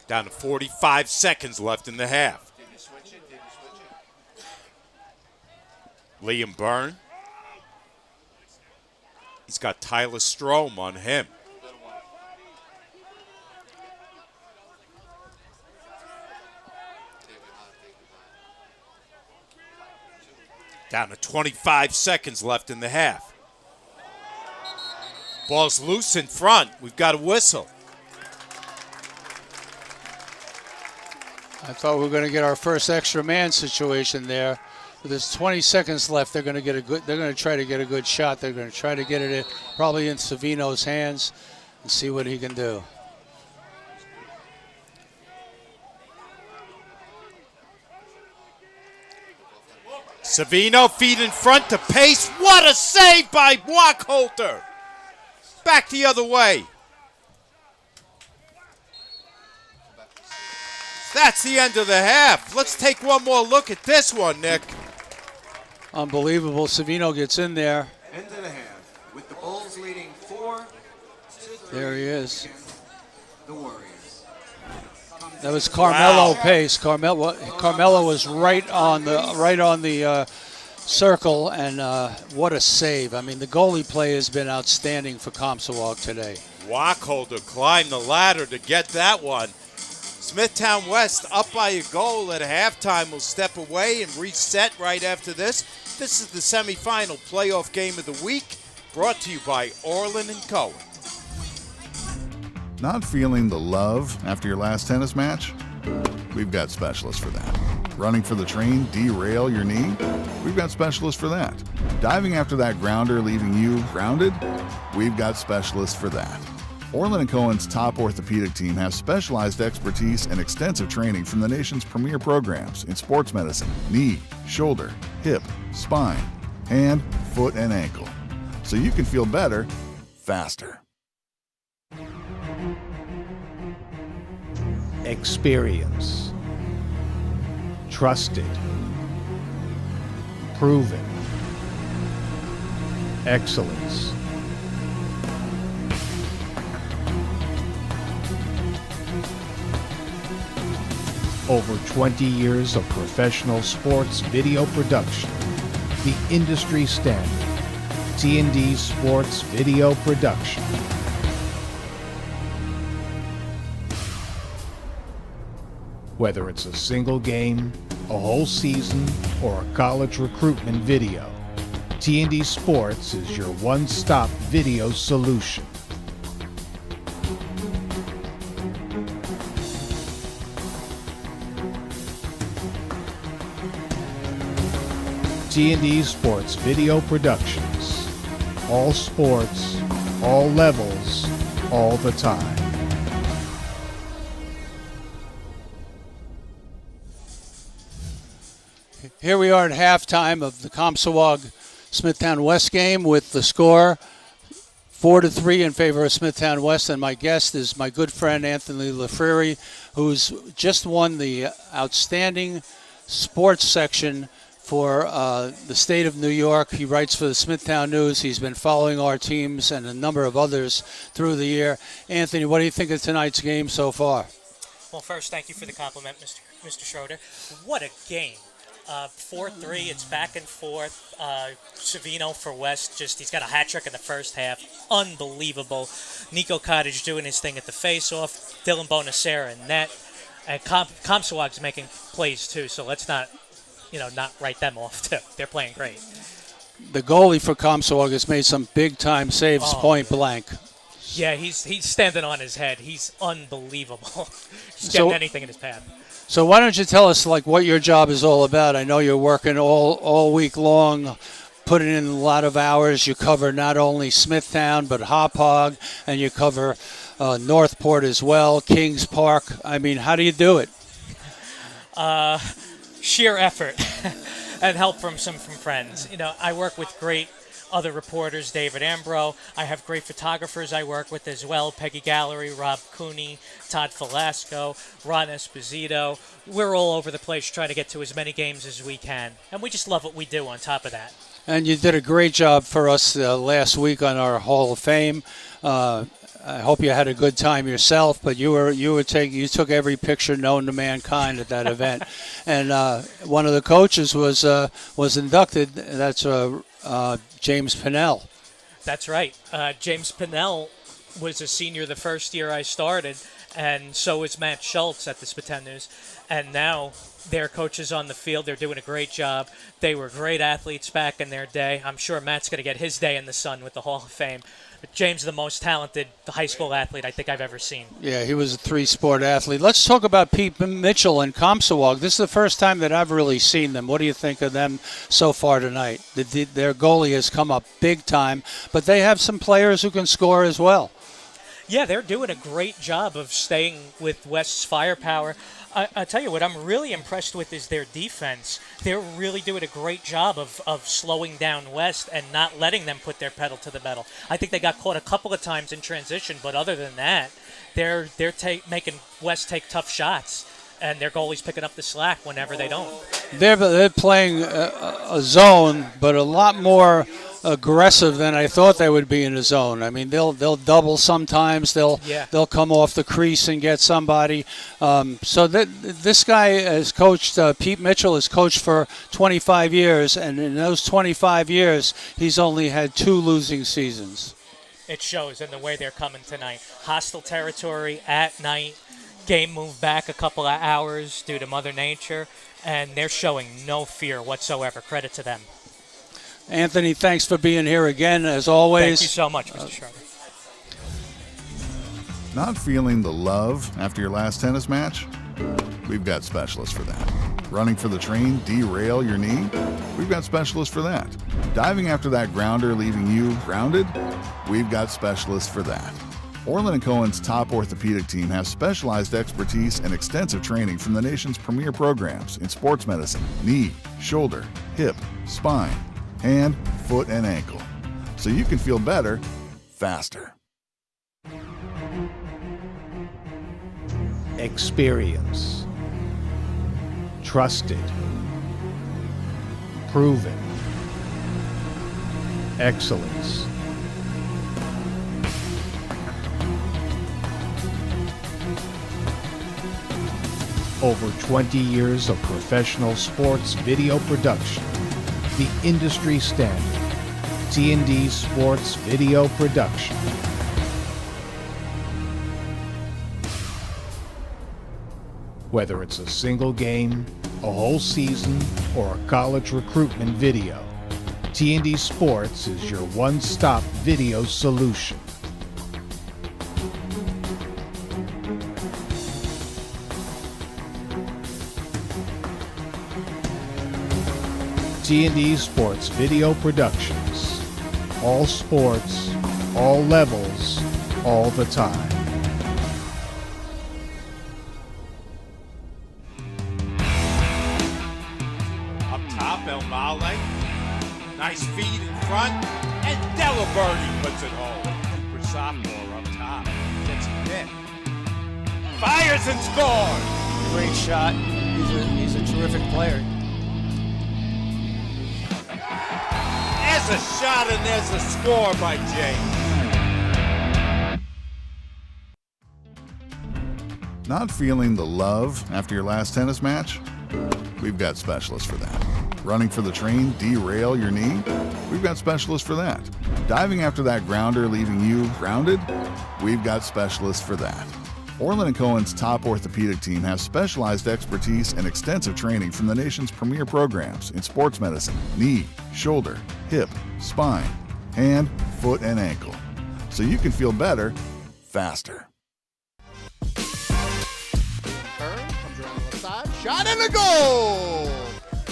Down to 45 seconds left in the half. Liam Byrne. He's got Tyler Strom on him. Down to 25 seconds left in the half. Ball's loose in front. We've got a whistle. I thought we were going to get our first extra man situation there. With there's 20 seconds left. They're going to try to get a good shot. They're going to try to get it probably in Savino's hands and see what he can do. Savino feet in front to Pace. What a save by Wachholter. Back the other way. That's the end of the half. Let's take one more look at this one, Nick. Unbelievable. Savino gets in there. End of the half with the Bulls leading 4-3. There he is. The Warriors. That was Carmelo Pace. Carmelo was right on the circle, and what a save! I mean, the goalie play has been outstanding for Comsewogue today. Wachholter climbed the ladder to get that one. Smithtown West up by a goal at halftime. Will step away and reset right after this. This is the semifinal playoff game of the week, brought to you by Orlin Cohen. Not feeling the love after your last tennis match? We've got specialists for that. Running for the train, derail your knee? We've got specialists for that. Diving after that grounder, leaving you grounded? We've got specialists for that. Orlin Cohen's top orthopedic team has specialized expertise and extensive training from the nation's premier programs in sports medicine, knee, shoulder, hip, spine, hand, foot, and ankle. So you can feel better, faster. Experience. Trusted. Proven. Excellence. Over 20 years of professional sports video production. The industry standard. T&D Sports Video Production. Whether it's a single game, a whole season, or a college recruitment video, T&D Sports is your one-stop video solution. T&D Sports Video Productions. All sports, all levels, all the time. Here we are at halftime of the Comsewogue Smithtown West game with the score 4-3 in favor of Smithtown West, and my guest is my good friend Anthony Lafreri, who's just won the outstanding sports section for the state of New York. He writes for the Smithtown News. He's been following our teams and a number of others through the year. Anthony, what do you think of tonight's game so far? Well, first, thank you for the compliment, Mr. Schroeder. What a game. 4-3, it's back and forth. Savino for West, he's got a hat trick in the first half. Unbelievable. Nico Cottage doing his thing at the face-off. Dylan Bonacera in net. And Comsewogue's making plays, too, so let's not write them off, too. They're playing great. The goalie for Comsewogue has made some big-time saves point blank. Yeah, he's standing on his head. He's unbelievable. Just getting anything in his path. So why don't you tell us what your job is all about? I know you're working all week long, putting in a lot of hours. You cover not only Smithtown but Hauppauge, and you cover Northport as well, Kings Park. I mean, how do you do it? Sheer effort and help from friends. I work with great other reporters, David Ambro. I have great photographers I work with as well, Peggy Gallery, Rob Cooney, Todd Falasco, Ron Esposito. We're all over the place trying to get to as many games as we can, and we just love what we do on top of that. And you did a great job for us last week on our Hall of Fame. I hope you had a good time yourself, but you took every picture known to mankind at that event. And one of the coaches was inducted. That's James Pinnell. That's right. James Pinnell was a senior the first year I started, and so is Matt Schultz at the Smithtown News. And now their coaches on the field, they're doing a great job. They were great athletes back in their day. I'm sure Matt's going to get his day in the sun with the Hall of Fame. But James is the most talented high school athlete I think I've ever seen. Yeah, he was a three-sport athlete. Let's talk about Pete Mitchell and Comsewogue. This is the first time that I've really seen them. What do you think of them so far tonight? Their goalie has come up big time, but they have some players who can score as well. Yeah, they're doing a great job of staying with West's firepower. I tell you what I'm really impressed with is their defense. They're really doing a great job of slowing down West and not letting them put their pedal to the metal. I think they got caught a couple of times in transition, but other than that, they're making West take tough shots, and their goalie's picking up the slack whenever they don't. They're playing a zone, but a lot more aggressive than I thought they would be in a zone. I mean, they'll double sometimes. They'll come off the crease and get somebody. So this guy has coached. Pete Mitchell has coached for 25 years, and in those 25 years, he's only had 2 losing seasons. It shows in the way they're coming tonight. Hostile territory at night. Game moved back a couple of hours due to Mother Nature, and they're showing no fear whatsoever. Credit to them. Anthony, thanks for being here again, as always. Thank you so much, Mr. Schroeder. Not feeling the love after your last tennis match? We've got specialists for that. Running for the train, derail your knee? We've got specialists for that. Diving after that grounder, leaving you grounded? We've got specialists for that. Orlin Cohen's top orthopedic team has specialized expertise and extensive training from the nation's premier programs in sports medicine, knee, shoulder, hip, spine, hand, foot, and ankle. So you can feel better, faster. Experience. Trusted. Proven. Excellence. Over 20 years of professional sports video production. The industry standard. T&D Sports Video Production. Whether it's a single game, a whole season, or a college recruitment video, T&D Sports is your one-stop video solution. T&D Sports Video Productions. All sports, all levels, all the time. Up top, El Male. Nice feed in front. And Delaberti puts it home. Cooper sophomore up top. Gets a hit. Fires and scores. Great shot. He's a terrific player. There's a shot and there's a score by James. Not feeling the love after your last tennis match? We've got specialists for that. Running for the train, derail your knee? We've got specialists for that. Diving after that grounder, leaving you grounded? We've got specialists for that. Orlin Cohen's top orthopedic team has specialized expertise and extensive training from the nation's premier programs in sports medicine, knee, shoulder, hip, spine, hand, foot, and ankle. So you can feel better, faster. Byrne comes around the left side. Shot and a goal!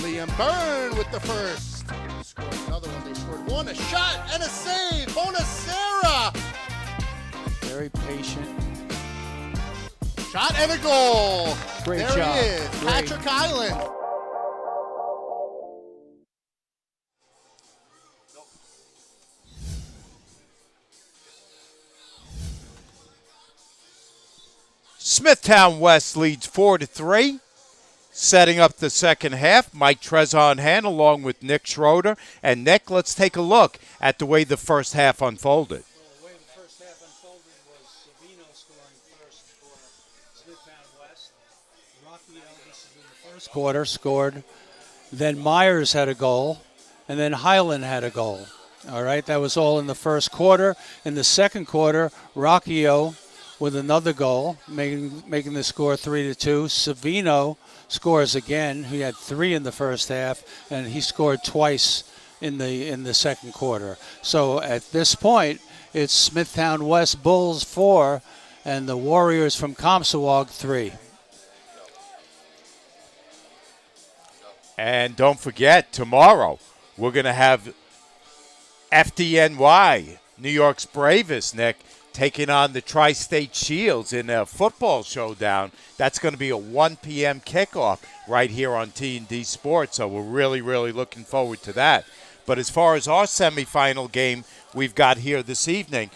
Liam Byrne with the first. Scored another one. They scored one. A shot and a save. Bonacera. Very patient. Shot and a goal. Great there job. he is. Great. Patrick Island. Smithtown West leads 4-3. Setting up the second half, Mike Trezon-Hen along with Nick Schroeder. And Nick, let's take a look at the way the first half unfolded. The way the first half unfolded was Savino scoring first for Smithtown West. Rocky Elvis in the first quarter scored. Then Myers had a goal. And then Highland had a goal. All right, that was all in the first quarter. In the second quarter, Rockio with another goal, making the score 3-2. Savino scores again. He had 3 in the first half, and he scored twice in the second quarter. So at this point, it's Smithtown West Bulls 4 and the Warriors from Comsewogue 3. And don't forget, tomorrow we're going to have FDNY, New York's bravest, Nick, taking on the Tri-State Shields in a football showdown. That's going to be a 1 p.m. kickoff right here on T&D Sports, so we're really, really looking forward to that. But as far as our semifinal game we've got here this evening,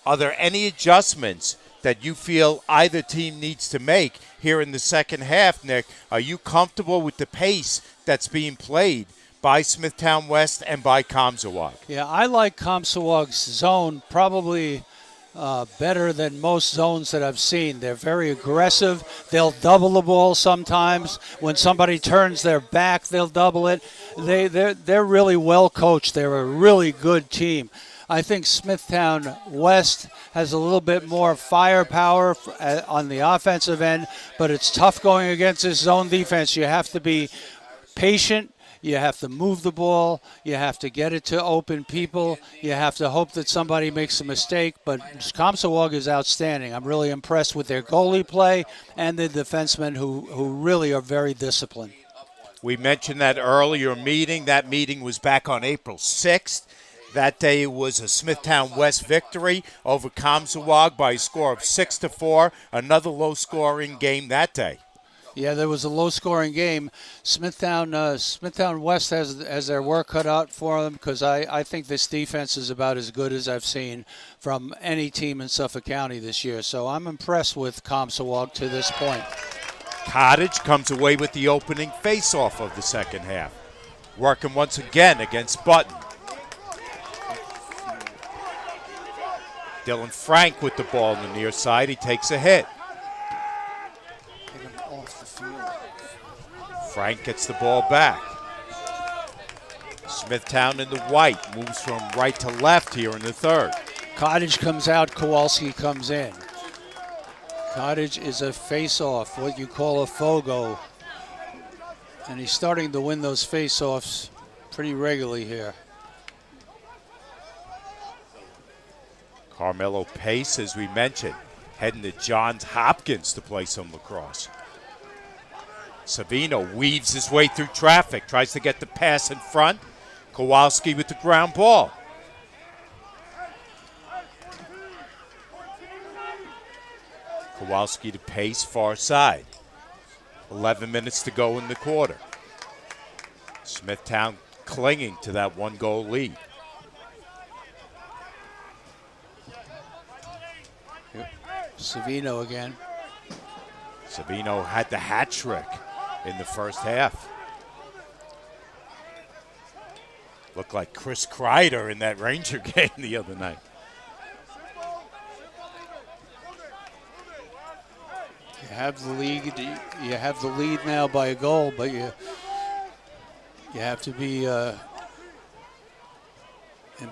are there any adjustments that you feel either team needs to make here in the second half, Nick? Are you comfortable with the pace that's being played by Smithtown West and by Comsewogue? Yeah, I like Comsewogue's zone probably better than most zones that I've seen. They're very aggressive. They'll double the ball sometimes. When somebody turns their back, they'll double it. They're really well coached. They're a really good team. I think Smithtown West has a little bit more firepower on the offensive end, but it's tough going against this zone defense. You have to be patient. You have to move the ball. You have to get it to open people. You have to hope that somebody makes a mistake. But Comsewogue is outstanding. I'm really impressed with their goalie play and the defensemen who really are very disciplined. We mentioned that earlier meeting. That meeting was back on April 6th. That day was a Smithtown West victory over Comsewogue by a score of 6-4. Another low-scoring game that day. Yeah, there was a low-scoring game. Smithtown West has their work cut out for them because I think this defense is about as good as I've seen from any team in Suffolk County this year. So I'm impressed with Comsewogue to this point. Cottage comes away with the opening face-off of the second half, working once again against Button. Dylan Frank with the ball on the near side. He takes a hit. Frank gets the ball back. Smithtown in the white moves from right to left here in the third. Cottage comes out, Kowalski comes in. Cottage is a face-off, what you call a fogo. And he's starting to win those face-offs pretty regularly here. Carmelo Pace, as we mentioned, heading to Johns Hopkins to play some lacrosse. Savino weaves his way through traffic, tries to get the pass in front. Kowalski with the ground ball. Kowalski to pace, far side. 11 minutes to go in the quarter. Smithtown clinging to that 1-goal lead. Savino again. Savino had the hat trick in the first half. Looked like Chris Kreider in that Ranger game the other night. You have the lead. You have the lead now by a goal, but you have to be in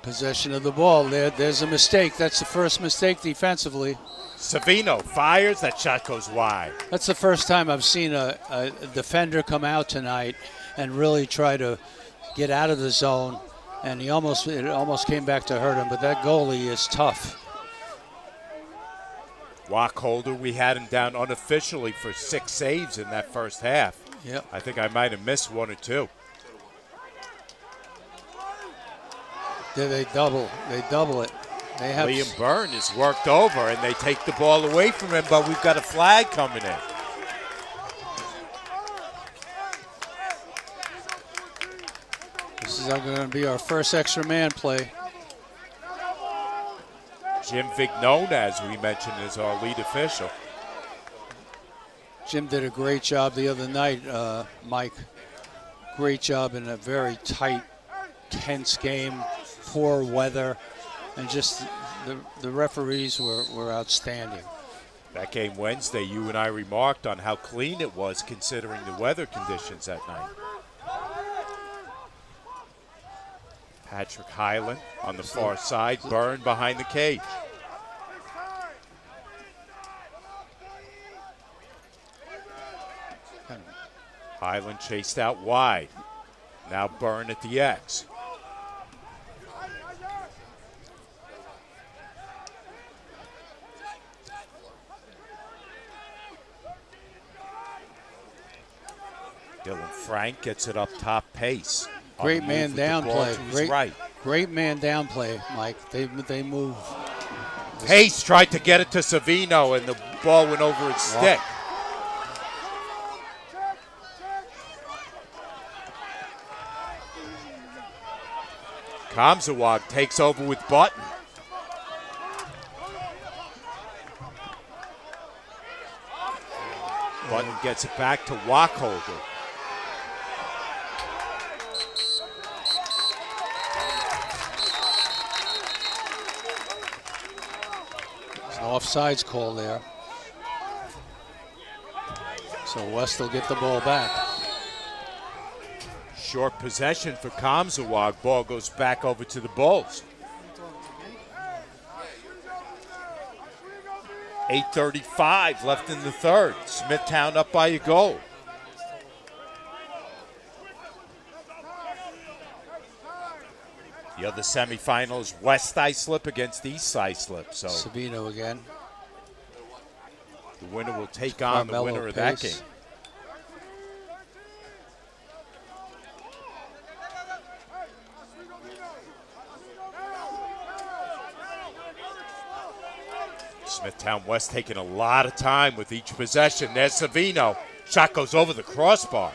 possession of the ball. There's a mistake. That's the first mistake defensively. Savino fires. That shot goes wide. That's the first time I've seen a defender come out tonight and really try to get out of the zone, and it almost came back to hurt him. But that goalie is tough. Wacholder, we had him down unofficially for 6 saves in that first half. Yep. I think I might have missed 1 or 2. They double it. They have Liam Byrne is worked over, and they take the ball away from him, but we've got a flag coming in. This is going to be our first extra man play. Jim Vignone, as we mentioned, is our lead official. Jim did a great job the other night, Mike. Great job in a very tight, tense game, poor weather, and just the referees were outstanding. That game Wednesday, you and I remarked on how clean it was considering the weather conditions that night. Patrick Hyland on the far side, Byrne behind the cage. Hyland chased out wide. Now Byrne at the X. Dylan Frank gets it up top pace. Great man down play. Right. Great man down play, Mike. They move. Pace tried to get it to Savino, and the ball went over its stick. Comsewogue takes over with Button. Button gets it back to Wacholder. Offsides call there. So West will get the ball back. Short possession for Comsewogue. Ball goes back over to the Bulls. 8:35 left in the third. Smithtown up by a goal. The other semifinal is West Islip against East Islip. So Savino again. The winner will take on the winner of that game. Smithtown West taking a lot of time with each possession. There's Savino. Shot goes over the crossbar.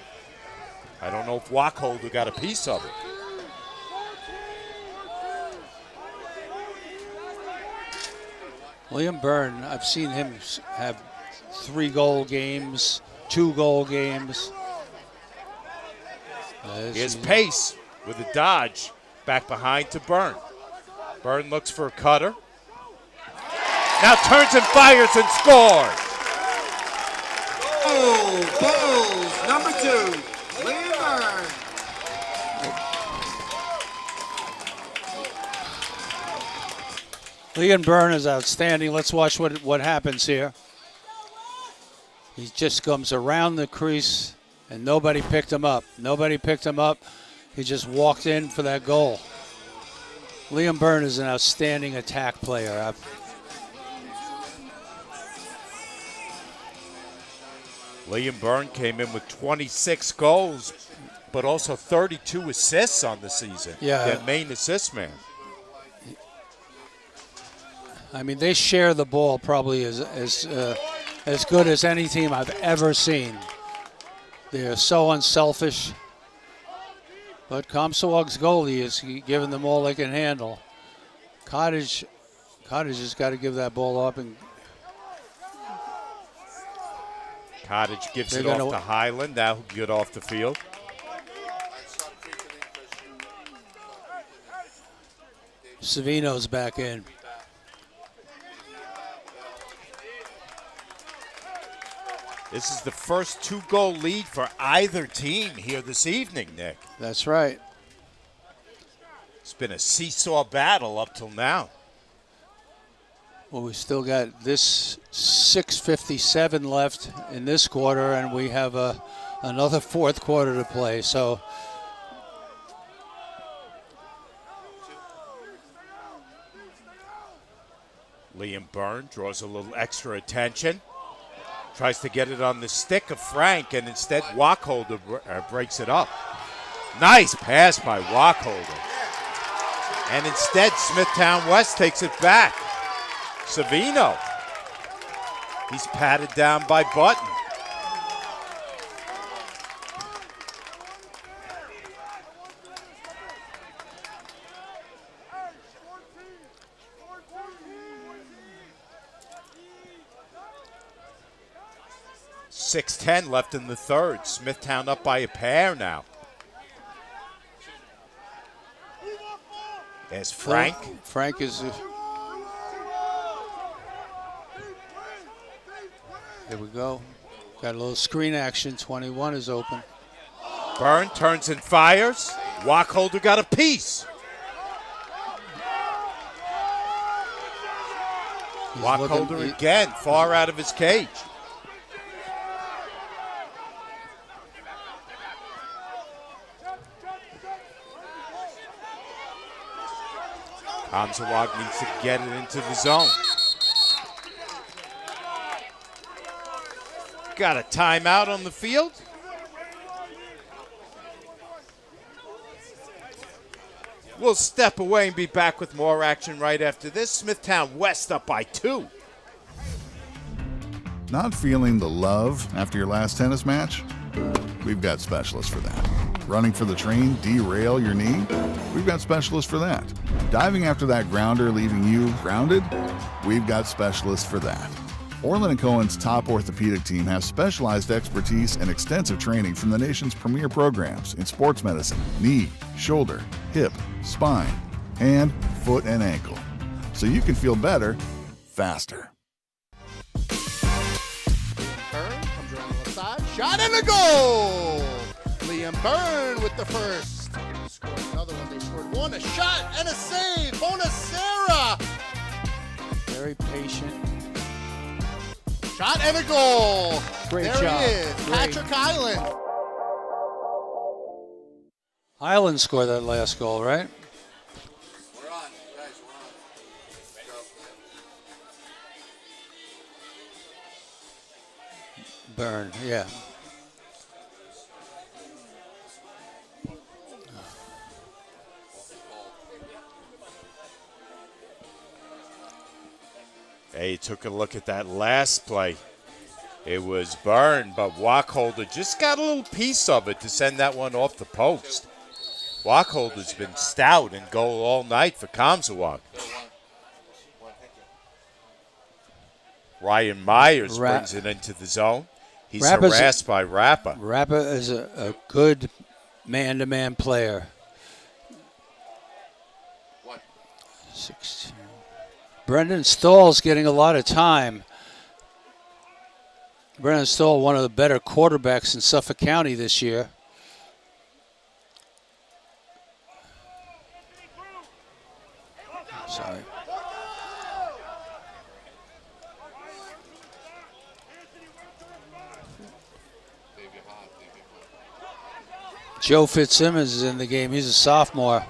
I don't know if Wacholder got a piece of it. Liam Byrne, I've seen him have 3-goal games, 2-goal games. Here's Pace with a dodge. Back behind to Byrne. Byrne looks for a cutter. Now turns and fires and scores. Oh, Bulls, number 2, Liam Byrne. Liam Byrne is outstanding. Let's watch what happens here. He just comes around the crease, and nobody picked him up. Nobody picked him up. He just walked in for that goal. Liam Byrne is an outstanding attack player. Liam Byrne came in with 26 goals, but also 32 assists on the season. Yeah. Their main assist man. I mean, they share the ball probably as good as any team I've ever seen. They're so unselfish. But Comsewogue's goalie is giving them all they can handle. Cottage has got to give that ball up, and Cottage gives it off to Highland. Now he'll get off the field. Savino's back in. This is the first 2-goal lead for either team here this evening, Nick. That's right. It's been a seesaw battle up till now. Well, we still got this 6:57 left in this quarter, and we have another fourth quarter to play. So Liam Byrne draws a little extra attention. Tries to get it on the stick of Frank, and instead Wacholder breaks it up. Nice pass by Wacholder. And instead Smithtown West takes it back. Savino. He's patted down by Button. .6:10 left in the third. Smithtown up by a pair now. There's Frank. Frank is. There we go. Got a little screen action. 21 is open. Byrne turns and fires. Wacholder got a piece. Wacholder again, far out of his cage. Comsewogue needs to get it into the zone. Got a timeout on the field. We'll step away and be back with more action right after this. Smithtown West up by 2. Not feeling the love after your last tennis match? We've got specialists for that. Running for the train, derail your knee? We've got specialists for that. Diving after that grounder, leaving you grounded? We've got specialists for that. Orlin Cohen's top orthopedic team has specialized expertise and extensive training from the nation's premier programs in sports medicine, knee, shoulder, hip, spine, hand, foot, and ankle. So you can feel better, faster. Byrne comes around the left side. Shot and a goal! Liam Byrne with the first. Scored another one. They scored one. A shot and a save. Bonacera. Very patient. Shot and a goal. Great there job. He is. Great. Patrick Highland. Highland scored that last goal, right? We're on, guys. We're on. Byrne, yeah. Hey, took a look at that last play. It was Byrne, but Wacholder just got a little piece of it to send that one off the post. Wacholder's been stout in goal all night for Comsewogue. Ryan Myers brings it into the zone. He's harassed by Rappa. Rappa is a good man-to-man player. 16. Brendan Stahl's getting a lot of time. Brendan Stahl, one of the better quarterbacks in Suffolk County this year. Sorry. Joe Fitzsimmons is in the game. He's a sophomore.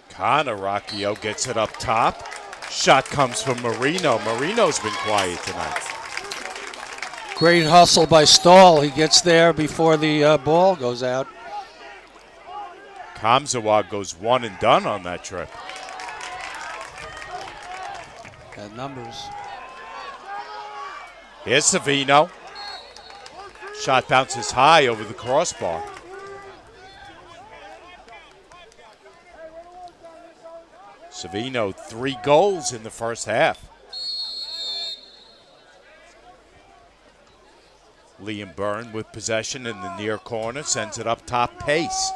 Connor Rocchio gets it up top. Shot comes from Marino. Marino's been quiet tonight. Great hustle by Stahl. He gets there before the ball goes out. Comsewogue goes one and done on that trip. Got numbers. Here's Savino. Shot bounces high over the crossbar. Savino, 3 goals in the first half. Liam Byrne with possession in the near corner, sends it up top. Pace.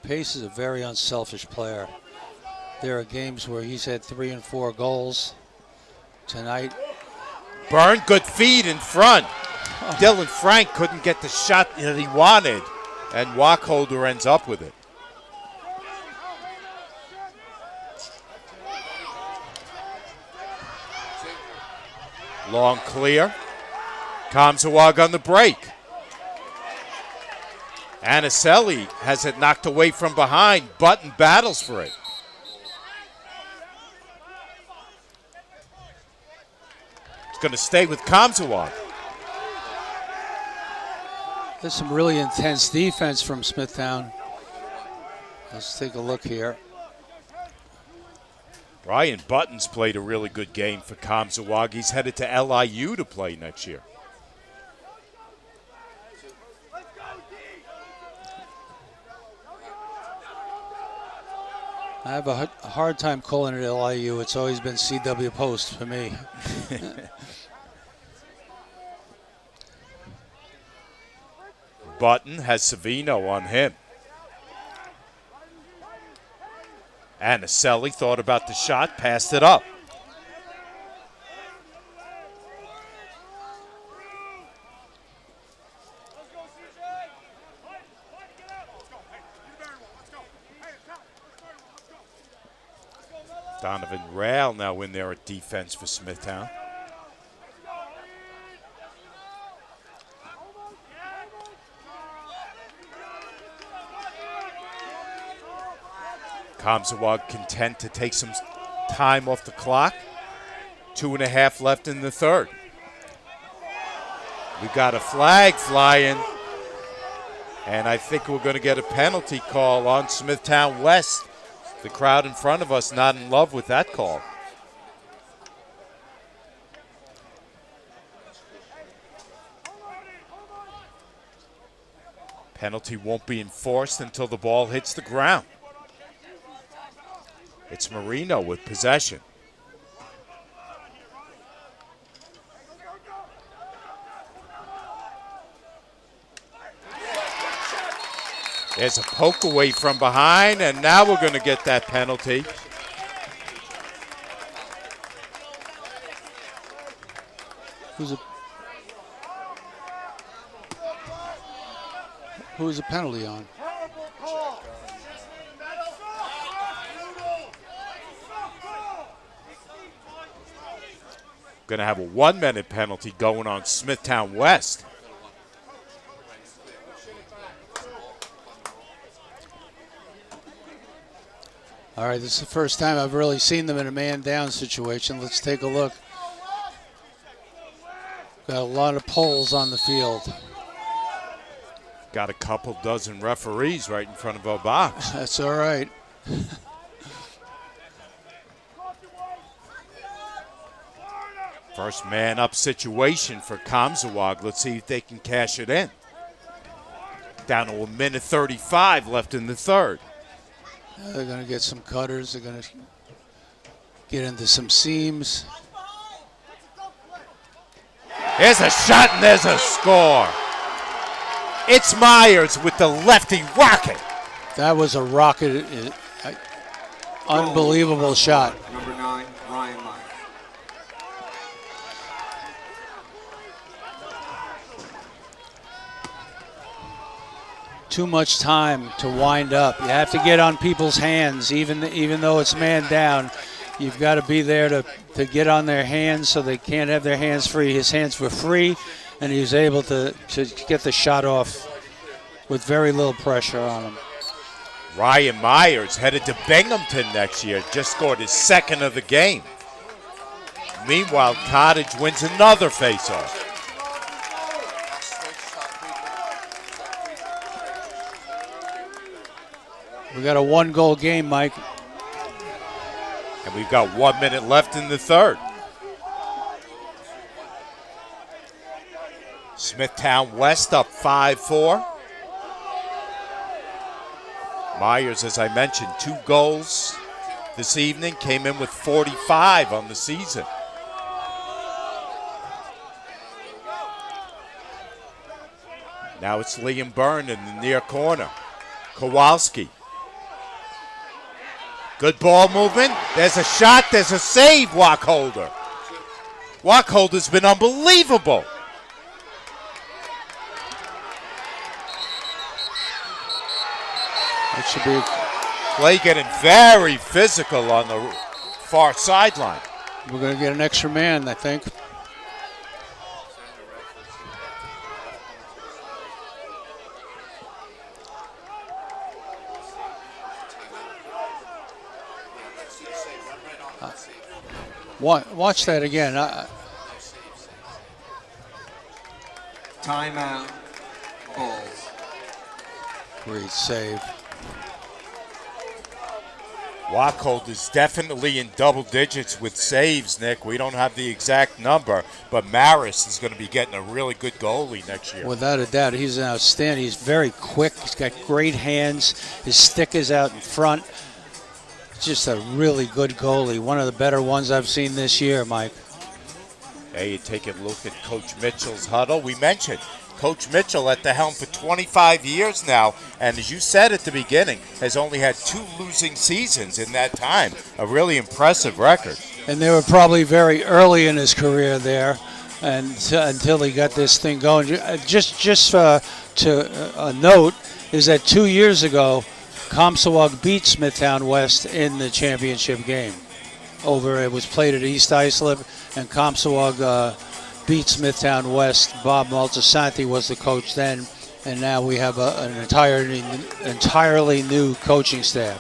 Pace is a very unselfish player. There are games where he's had 3 and 4 goals. Tonight, Byrne, good feed in front. Dylan Frank couldn't get the shot that he wanted, and Wacholder ends up with it. Long clear. Comsewogue on the break. Aniselli has it knocked away from behind. Button battles for it. It's going to stay with Comsewogue. there's some really intense defense from Smithtown. Let's take a look here. Brian Buttons played a really good game for Comsewogue. He's headed to LIU to play next year. I have a hard time calling it LIU. It's always been CW Post for me. Button has Savino on him. Aniselli thought about the shot, passed it up. Donovan Rail now in there at defense for Smithtown. Comsewogue content to take some time off the clock. 2.5 left in the third. We got a flag flying, and I think we're going to get a penalty call on Smithtown West. The crowd in front of us not in love with that call. Penalty won't be enforced until the ball hits the ground. It's Marino with possession. There's a poke away from behind, and now we're going to get that penalty. Who's a penalty on? Going to have a 1-minute penalty going on Smithtown West. All right, this is the first time I've really seen them in a man-down situation. Let's take a look. Got a lot of poles on the field. Got a couple dozen referees right in front of our box. That's all right. First man up situation for Comsewogue. Let's see if they can cash it in. Down to 1:35 left in the third. They're going to get some cutters. They're going to get into some seams. There's a shot and there's a score. It's Myers with the lefty rocket. That was a rocket. Unbelievable shot. Number 9, Ryan Myers. Too much time to wind up. You have to get on people's hands, even though it's man down. You've got to be there to get on their hands so they can't have their hands free. His hands were free, and he was able to get the shot off with very little pressure on him. Ryan Myers headed to Binghamton next year. Just scored his second of the game. Meanwhile, Cottage wins another faceoff. We got a 1-goal game, Mike. And we've got 1 minute left in the third. Smithtown West up 5-4. Myers, as I mentioned, 2 goals this evening, came in with 45 on the season. Now it's Liam Byrne in the near corner. Kowalski. Good ball movement. There's a shot. There's a save, Wacholder. Wacholder's been unbelievable. It should be Play getting very physical on the far sideline. We're going to get an extra man, I think. Watch that again. Timeout. Bulls. Great save. Wacholder is definitely in double digits with saves, Nick. We don't have the exact number, but Maris is going to be getting a really good goalie next year. Without a doubt, he's outstanding. He's very quick. He's got great hands. His stick is out in front. Just a really good goalie. One of the better ones I've seen this year, Mike. Hey, you take a look at Coach Mitchell's huddle. We mentioned Coach Mitchell at the helm for 25 years now, and as you said at the beginning, has only had 2 losing seasons in that time. A really impressive record. And they were probably very early in his career there, and until he got this thing going. Just to note is that 2 years ago, Comsewogue beat Smithtown West in the championship game. It was played at East Islip, and Comsewogue beat Smithtown West. Bob Maltasanti was the coach then, and now we have an entirely new coaching staff.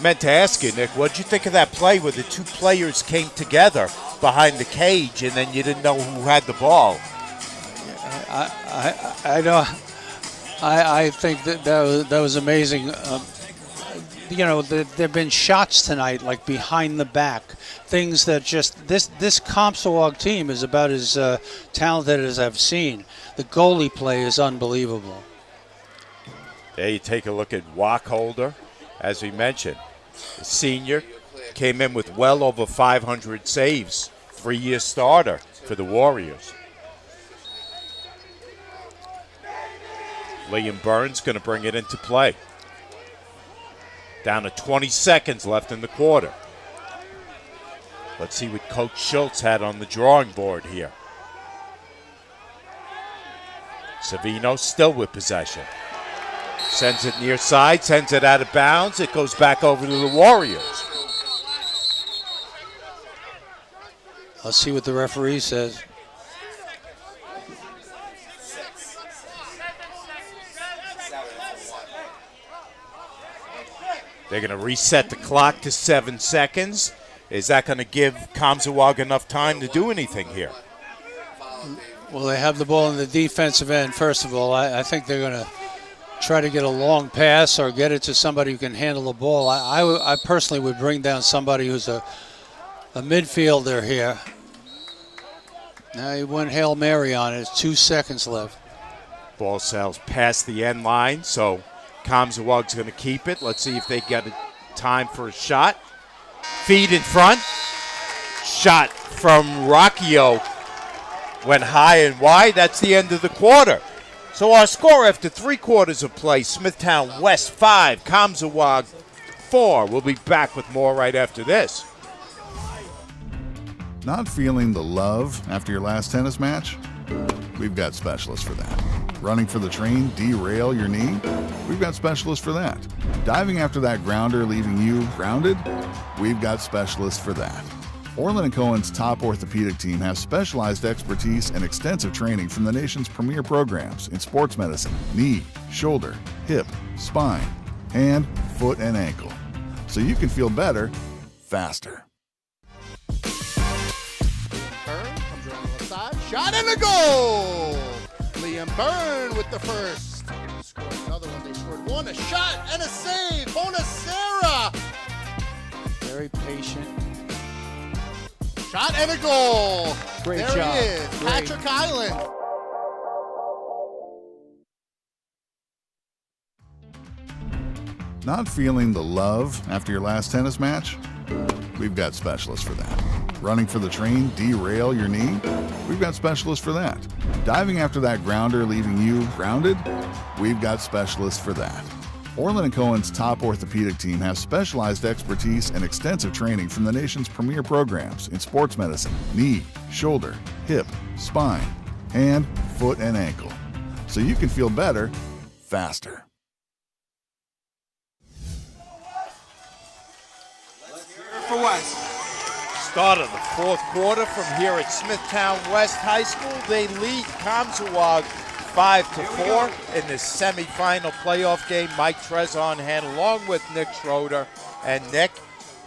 Meant to ask you, Nick, what did you think of that play where the 2 players came together behind the cage and then you didn't know who had the ball? I know. I think that was amazing. There have been shots tonight, like behind the back, things that just this Comsewogue team is about as talented as I've seen. The goalie play is unbelievable. There you take a look at Wacholder, as we mentioned. The senior came in with well over 500 saves, 3-year starter for the Warriors. Liam Burns going to bring it into play. Down to 20 seconds left in the quarter. Let's see what Coach Schultz had on the drawing board here. Savino still with possession. Sends it near side, sends it out of bounds. It goes back over to the Warriors. Let's see what the referee says. They're going to reset the clock to 7 seconds. Is that going to give Comsewogue enough time to do anything here? Well, they have the ball in the defensive end, first of all. I think they're going to try to get a long pass or get it to somebody who can handle the ball. I personally would bring down somebody who's a midfielder here. Now he went Hail Mary on it. 2 seconds left. Ball sails past the end line, so Comsewogue's going to keep it. Let's see if they get time for a shot. Feed in front. Shot from Rocchio went high and wide. That's the end of the quarter. So our score after 3 quarters of play, Smithtown West 5, Comsewogue 4. We'll be back with more right after this. Not feeling the love after your last tennis match? We've got specialists for that. Running for the train, derail your knee? We've got specialists for that. Diving after that grounder, leaving you grounded? We've got specialists for that. Orlin Cohen's top orthopedic team has specialized expertise and extensive training from the nation's premier programs in sports medicine, knee, shoulder, hip, spine, hand, foot, and ankle. So you can feel better, faster. shot and a goal! Liam Byrne with the first. Scored another one. They scored one, a shot and a save. Bonacera. Very patient. Shot and a goal. Great there job. He is, Great. Patrick Highland. Not feeling the love after your last tennis match? We've got specialists for that. Running for the train, derail your knee? We've got specialists for that. Diving after that grounder, leaving you grounded? We've got specialists for that. Orlin Cohen's top orthopedic team has specialized expertise and extensive training from the nation's premier programs in sports medicine, knee, shoulder, hip, spine, hand, foot, and ankle. So you can feel better, faster. For West. Start of the fourth quarter from here at Smithtown West High School. They lead Comsewogue 5-4 in the semifinal playoff game. Mike Trez on hand along with Nick Schroeder. And Nick,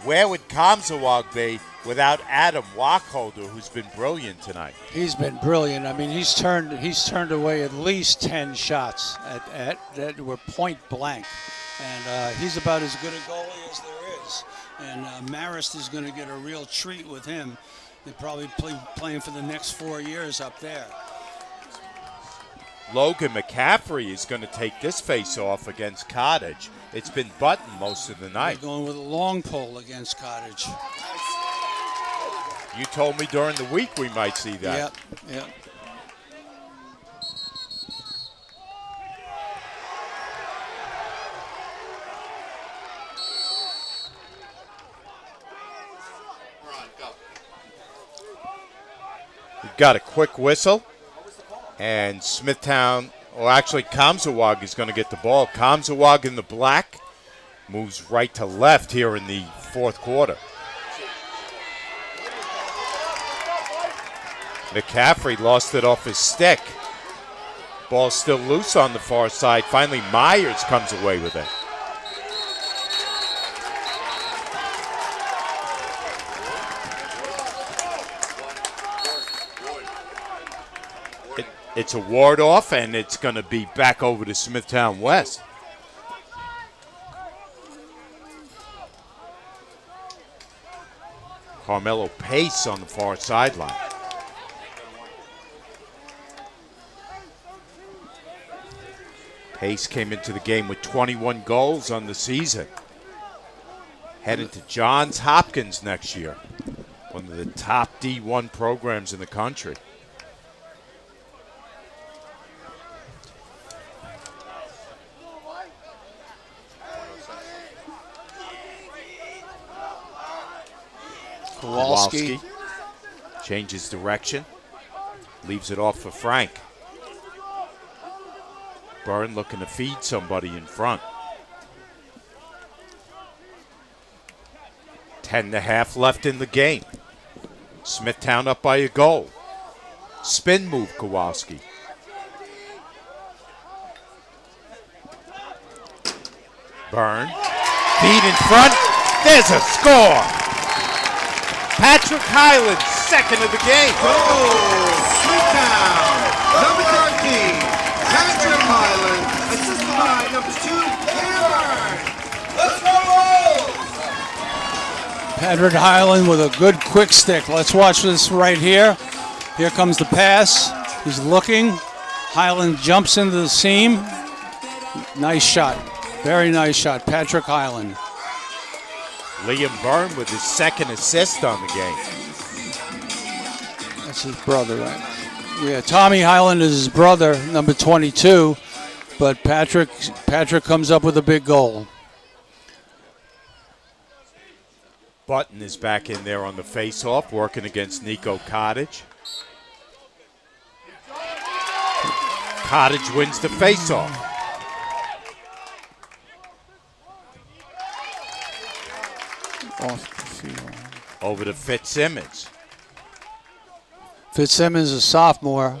where would Comsewogue be without Adam Wachholder, who's been brilliant tonight? He's been brilliant. I mean, he's turned away at least 10 shots that were point blank. And he's about as good a goalie as there is. And Marist is going to get a real treat with him. They're probably playing for the next 4 years up there. Logan McCaffrey is going to take this face-off against Cottage. It's been Button most of the night. They're going with a long pole against Cottage. You told me during the week we might see that. Yep. We've got a quick whistle, and Smithtown, or actually Comsewogue is going to get the ball. Comsewogue in the black moves right to left here in the fourth quarter. McCaffrey lost it off his stick. Ball's still loose on the far side. Finally, Myers comes away with it. It's a ward-off, and it's going to be back over to Smithtown West. Carmelo Pace on the far sideline. Pace came into the game with 21 goals on the season. Headed to Johns Hopkins next year, one of the top D1 programs in the country. Kowalski changes direction, leaves it off for Frank. Byrne looking to feed somebody in front. 10.5 left in the game. Smithtown up by a goal. Spin move, Kowalski. Byrne, feed in front. There's a score. Patrick Highland, second of the game. Goal! Smithtown, number 13, Patrick Highland, assisted by number 2, Byrne. Let's go! Patrick Highland with a good quick stick. Let's watch this right here. Here comes the pass. He's looking. Highland jumps into the seam. Nice shot. Very nice shot. Patrick Highland. Liam Byrne with his second assist on the game. That's his brother, right? Yeah, Tommy Highland is his brother, number 22. But Patrick comes up with a big goal. Button is back in there on the face-off, working against Nico Cottage. Cottage wins the face-off. Off the field. Over to Fitzsimmons. Fitzsimmons is a sophomore.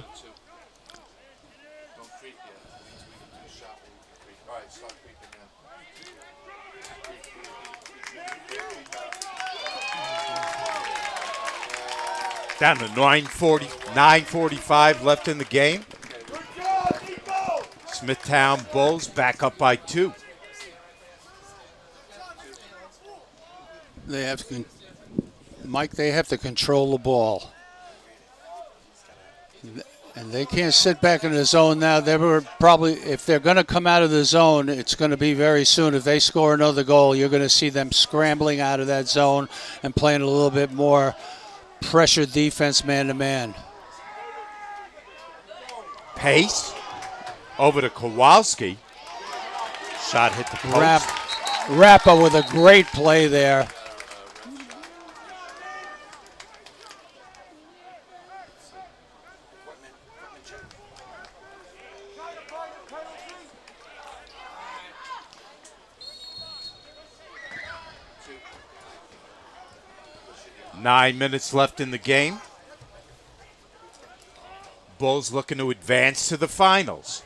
Down to 9:45 left in the game. Smithtown Bulls back up by 2. They have to, Mike. They have to control the ball, and they can't sit back in the zone now. They were probably, if they're going to come out of the zone, it's going to be very soon. If they score another goal, you're going to see them scrambling out of that zone and playing a little bit more pressure defense, man to man. Pace over to Kowalski. Shot hit the post. Rappa with a great play there. Nine minutes left in the game. Bulls looking to advance to the finals.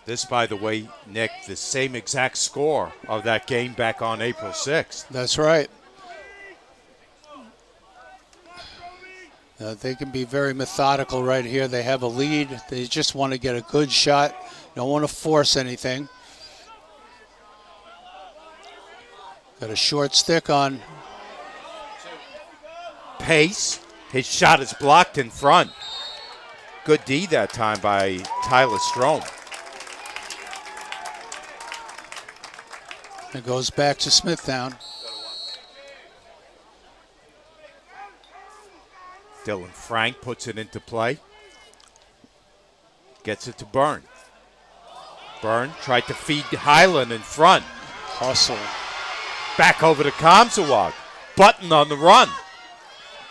This, by the way, Nick, the same exact score of that game back on April 6th. That's right. They can be very methodical right here. They have a lead. They just want to get a good shot. Don't want to force anything. Got a short stick on. Pace. His shot is blocked in front. Good D that time by Tyler Strom. It goes back to Smithtown. Dylan Frank puts it into play. Gets it to Byrne. Byrne tried to feed Highland in front. Hustle. Back over to Comsewogue. Button on the run.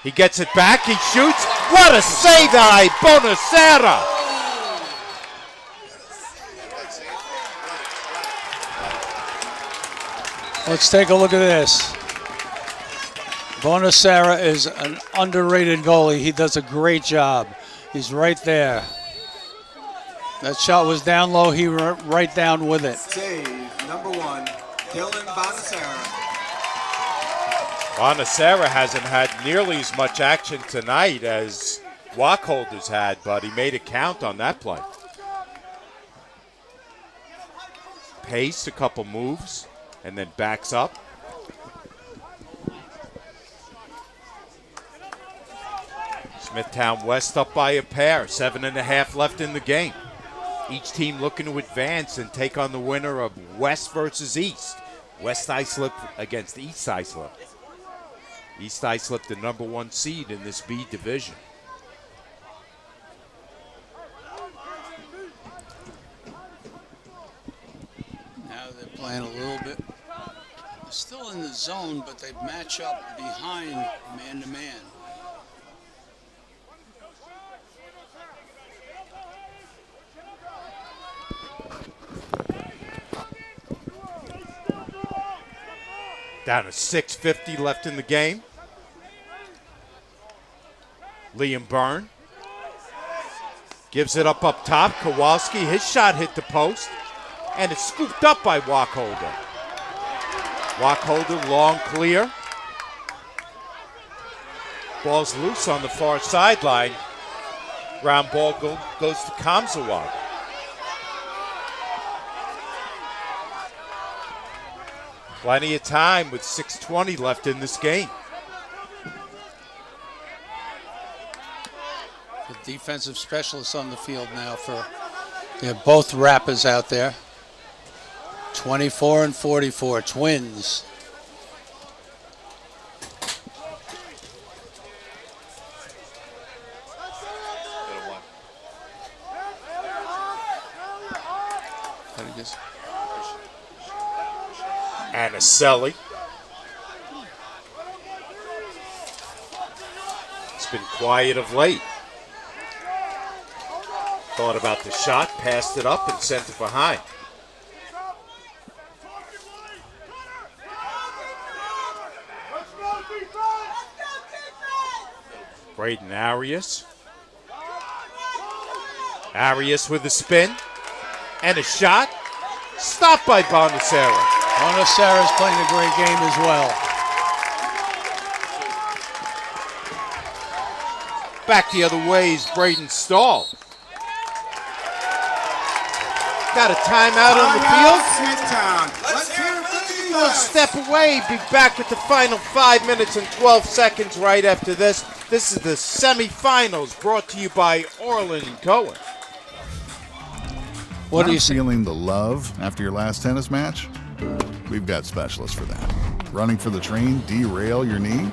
He gets it back. He shoots. What a save by Bonacera. Let's take a look at this. Bonacera is an underrated goalie. He does a great job. He's right there. That shot was down low. He went right down with it. Save number 1, Dylan Bonacera. Bonacera hasn't had nearly as much action tonight as Wacholder's had, but he made a count on that play. Pace, a couple moves, and then backs up. Smithtown West up by a pair. 7.5 left in the game. Each team looking to advance and take on the winner of West versus East. West Islip against East Islip. East Islip, the number 1 seed in this B division. Now they're playing a little bit. They're still in the zone, but they match up behind man to man. Down to 6:50 left in the game. Liam Byrne gives it up top. Kowalski, his shot hit the post, and it's scooped up by Wacholder. Wacholder, long clear. Ball's loose on the far sideline. Ground ball goes to Comsewogue. Plenty of time with 6:20 left in this game. The defensive specialists on the field now for both Rappas out there. 24 and 44, Twins. Aniselli. It's been quiet of late. Thought about the shot, passed it up, and sent it behind. Braden Arias. Arias with a spin and a shot. Stopped by Bonacera. Bonacera's playing a great game as well. Back the other way is Braden Stahl. Got a timeout on the field. Smithtown. Let's hear it for the We'll step away. Be back with the final 5 minutes and 12 seconds right after this. This is the semifinals brought to you by Orlin Cohen. What do you Not see? feeling the love after your last tennis match? We've got specialists for that. Running for the train, derail your knee?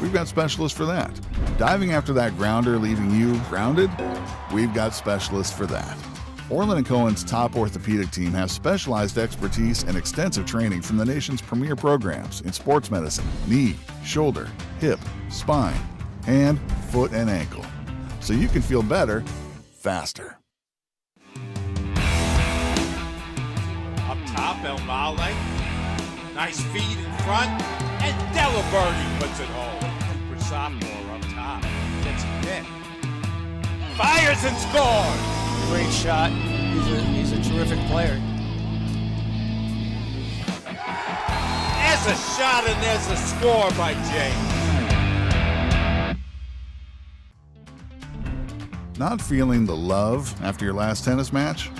We've got specialists for that. Diving after that grounder, leaving you grounded? We've got specialists for that. Orlin Cohen's top orthopedic team has specialized expertise and extensive training from the nation's premier programs in sports medicine, knee, shoulder, hip, spine, hand, foot, and ankle. So you can feel better, faster. Up top, El Male. Nice feed in front. And Delaberti puts it home. Cooper sophomore up top. Gets a hit. Fires and scores. Great shot. He's a terrific player. There's a shot and there's a score by James. Not feeling the love after your last tennis match?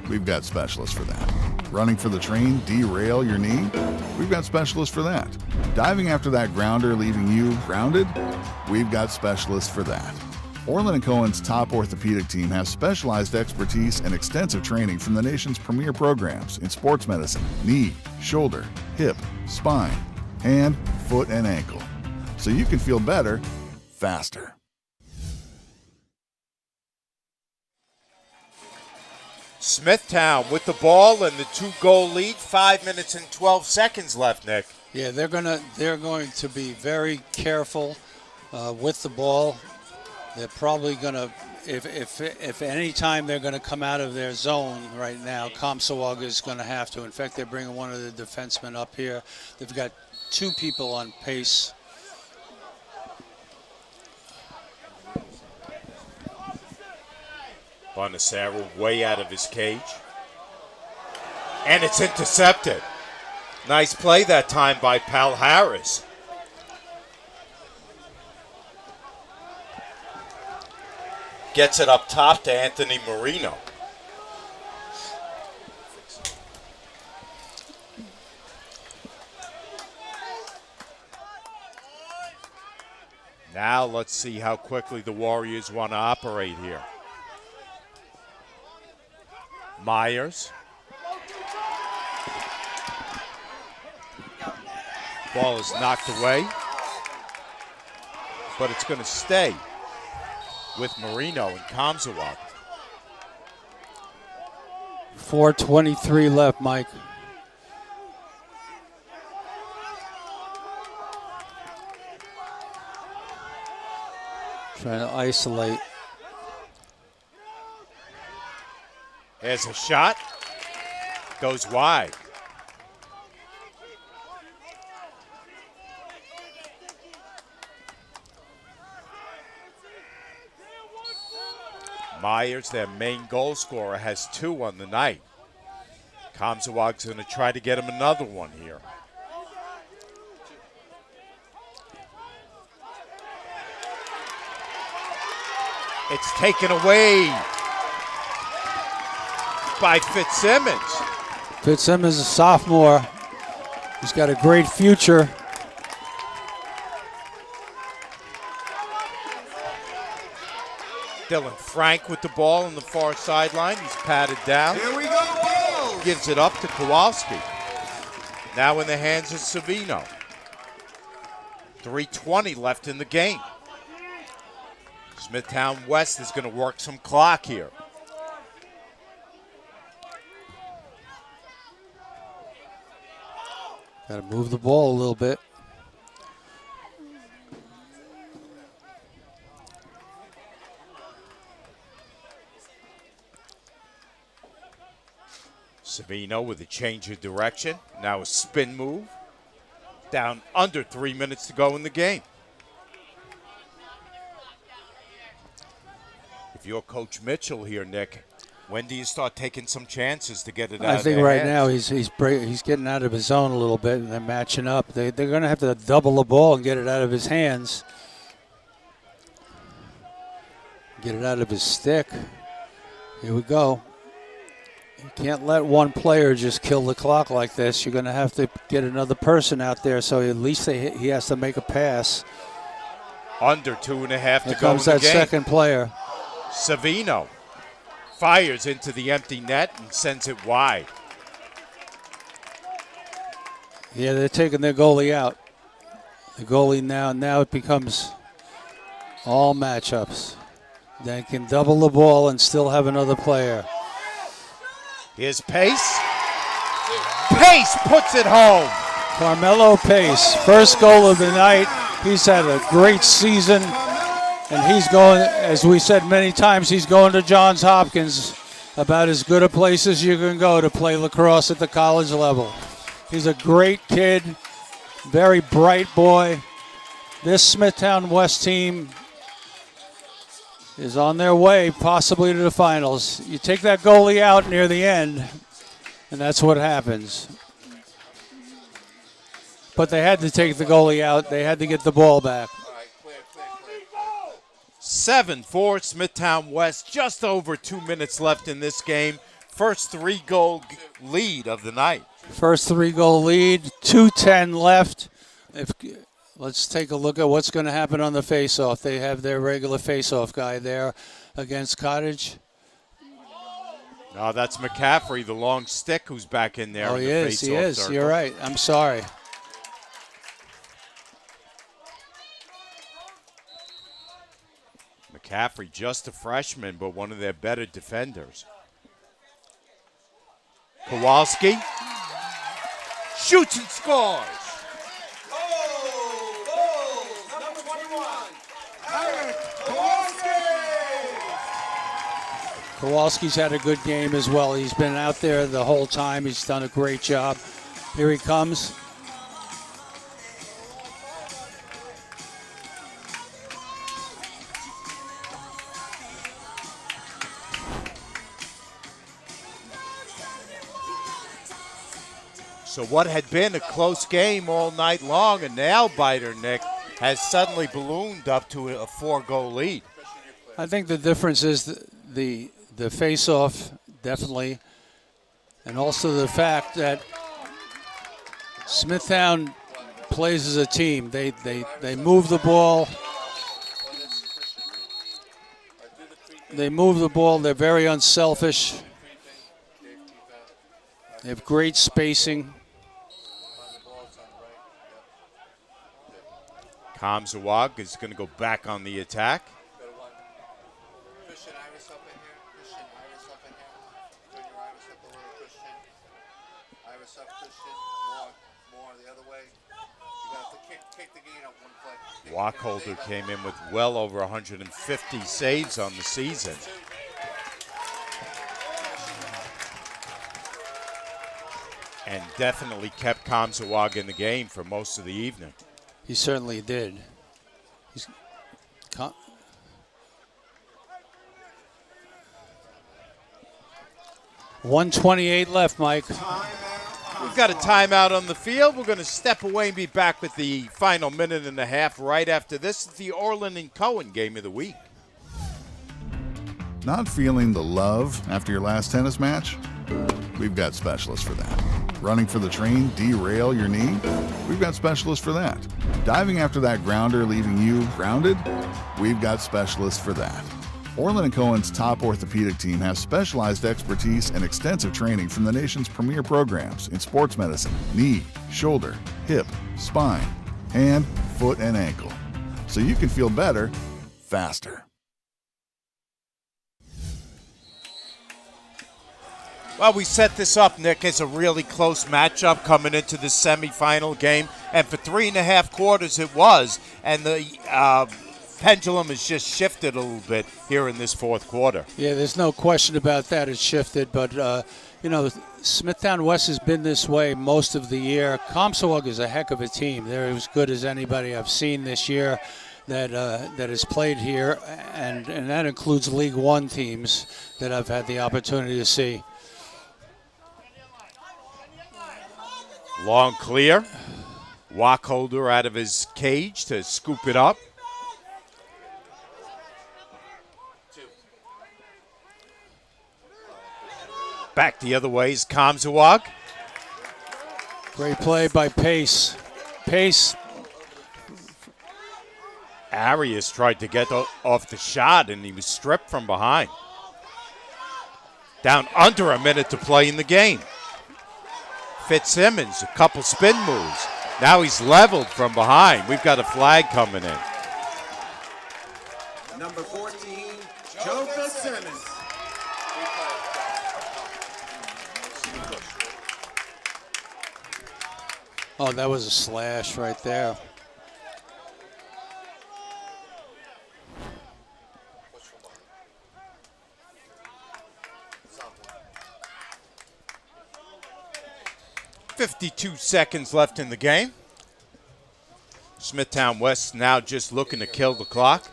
We've got specialists for that. Running for the train, derail your knee? We've got specialists for that. Diving after that grounder, leaving you grounded? We've got specialists for that. Orlin Cohen's top orthopedic team has specialized expertise and extensive training from the nation's premier programs in sports medicine, knee, shoulder, hip, spine, hand, foot, and ankle. So you can feel better, faster. Smithtown with the ball and the 2-goal lead. 5 minutes and 12 seconds left, Nick. Yeah, they're going to be very careful with the ball. They're probably going to, if any time they're going to come out of their zone right now, Comsewogue is going to have to. In fact, they're bringing one of the defensemen up here. They've got two people on pace. Bonacera way out of his cage. And it's intercepted. Nice play that time by Pal Harris. Gets it up top to Anthony Marino. Now let's see how quickly the Warriors want to operate here. Myers. Ball is knocked away, but it's going to stay with Marino and Comsewogue. 4:23 left, Mike. Trying to isolate. There's a shot. Goes wide. Myers, their main goal scorer, has 2 on the night. Comsewogue's going to try to get him another one here. It's taken away by Fitzsimmons. Fitzsimmons is a sophomore. He's got a great future. Dylan Frank with the ball on the far sideline. He's patted down. Here we go, Bulls. Gives it up to Kowalski. Now in the hands of Savino. 3:20 left in the game. Smithtown West is going to work some clock here. Got to move the ball a little bit. Savino with a change of direction. Now a spin move. Down under 3 minutes to go in the game. If you're Coach Mitchell here, Nick, When do you start taking some chances to get it out I of think their right hands? now he's getting out of his zone a little bit, and they're matching up. They're going to have to double the ball and get it out of his hands. Get it out of his stick. Here we go. You can't let one player just kill the clock like this. You're going to have to get another person out there, so at least he has to make a pass. Under 2.5 to Here go in the comes that game. second player. Savino fires into the empty net and sends it wide. Yeah, they're taking their goalie out. The goalie now it becomes all matchups. They can double the ball and still have another player. Here's Pace. Pace puts it home. Carmelo Pace, first goal of the night. He's had a great season, and he's going, as we said many times, he's going to Johns Hopkins, about as good a place as you can go to play lacrosse at the college level. He's a great kid, very bright boy. This Smithtown West team is on their way possibly to the finals. You take that goalie out near the end, and that's what happens. But they had to take the goalie out. They had to get the ball back. 7-4 Smithtown West. Just over 2 minutes left in this game. First 3-goal lead of the night. First 3-goal lead, 2:10 left. Let's take a look at what's going to happen on the faceoff. They have their regular faceoff guy there against Cottage. No, that's McCaffrey, the long stick, who's back in there. Oh, in he the is. He faceoff is. circle. You're right. I'm sorry. McCaffrey, just a freshman, but one of their better defenders. Kowalski shoots and scores. Number 21. Kowalski's had a good game as well. He's been out there the whole time. He's done a great job. Here he comes. So what had been a close game all night long, a nail-biter, Nick, has suddenly ballooned up to a 4-goal lead. I think the difference is the face-off, definitely, and also the fact that Smithtown plays as a team. They move the ball. They move the ball. They're very unselfish. They have great spacing. Comsewogue is going to go back on the attack. Christian Iris up in here. Christian Iris up in here. Turn your Iris up a little, Christian. Iris up, Christian. More the other way. You got to kick the gain up one play. Wacholder came in with well over 150 saves on the season. And definitely kept Comsewogue in the game for most of the evening. He certainly did. 1:28 left, Mike. We've got a timeout on the field. We're going to step away and be back with the final minute and a half right after this. It's the Orlin Cohen game of the week. Not feeling the love after your last tennis match? We've got specialists for that. Running for the train, derail your knee? We've got specialists for that. Diving after that grounder, leaving you grounded? We've got specialists for that. Orlin Cohen's top orthopedic team has specialized expertise and extensive training from the nation's premier programs in sports medicine, knee, shoulder, hip, spine, hand, foot, and ankle. So you can feel better, faster. Well, we set this up, Nick, as a really close matchup coming into the semifinal game. And for 3.5 quarters it was. And the pendulum has just shifted a little bit here in this fourth quarter. Yeah, there's no question about that. It's shifted. But, Smithtown West has been this way most of the year. Comsewogue is a heck of a team. They're as good as anybody I've seen this year. that is played here, and that includes League One teams that I've had the opportunity to see. Long clear. Wacholder out of his cage to scoop it up. Back the other way is Comsewogue. Great play by Pace. Pace. Arias tried to get off the shot, and he was stripped from behind. Down under a minute to play in the game. Fitzsimmons, a couple spin moves. Now he's leveled from behind. We've got a flag coming in. Number 14, Joe Fitzsimmons. Oh, that was a slash right there. .52 seconds left in the game. Smithtown West now just looking to kill the clock.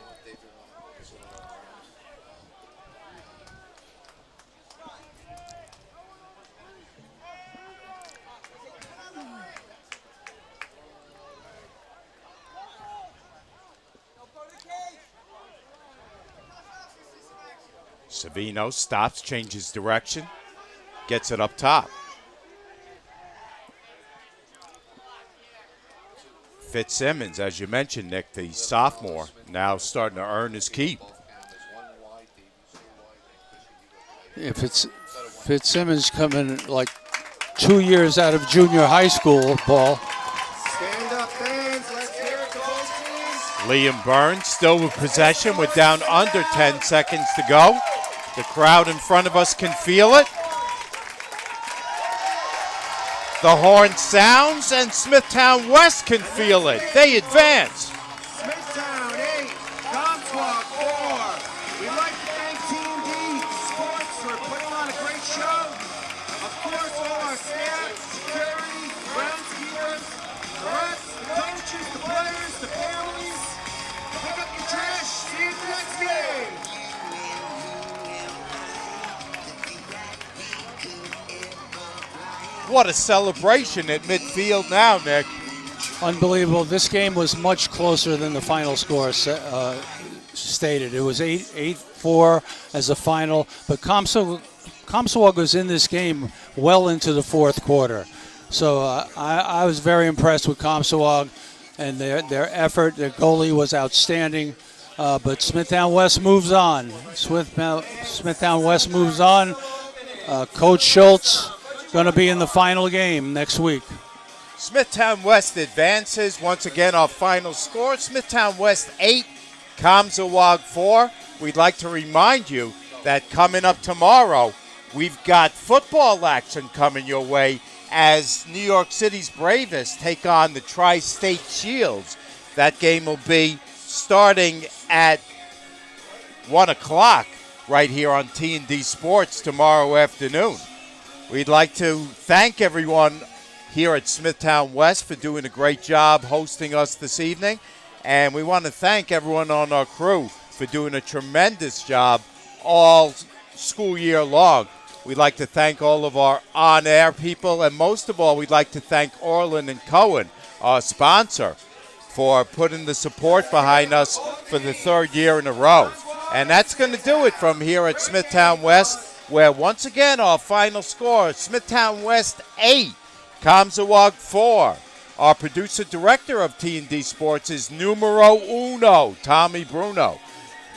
Savino stops, changes direction, gets it up top. Fitzsimmons, as you mentioned, Nick, the sophomore, now starting to earn his keep. If it's Fitzsimmons coming like 2 years out of junior high school ball. Stand up, fans. Let's hear it to both teams. Liam Burns still with possession with down under 10 seconds to go. The crowd in front of us can feel it. The horn sounds, and Smithtown West can feel it. They advance. Smithtown 8, Comsewogue 4. We'd like to thank T&D Sports for putting on a great show. Of course, all our staff, security, groundskeepers, the rest, the coaches, the players, the families. Pick up your trash. See you at the next game. What a celebration at midfield now, Nick. Unbelievable. This game was much closer than the final score stated. It was 8-4 as a final, but Comsewogue was in this game well into the fourth quarter. So I was very impressed with Comsewogue and their effort. Their goalie was outstanding, but Smithtown West moves on. Smithtown West moves on. Coach Schultz going to be in the final game next week. Smithtown West advances. Once again, our final score, Smithtown West 8, Comsewogue 4. We'd like to remind you that coming up tomorrow, we've got football action coming your way as New York City's Bravest take on the Tri-State Shields. That game will be starting at 1 o'clock right here on T&D Sports tomorrow afternoon. We'd like to thank everyone here at Smithtown West for doing a great job hosting us this evening. And we want to thank everyone on our crew for doing a tremendous job all school year long. We'd like to thank all of our on-air people. And most of all, we'd like to thank Orlin Cohen, our sponsor, for putting the support behind us for the third year in a row. And that's going to do it from here at Smithtown West, where once again our final score, Smithtown West 8, Comsewogue 4. Our producer-director of T&D Sports is numero uno, Tommy Bruno.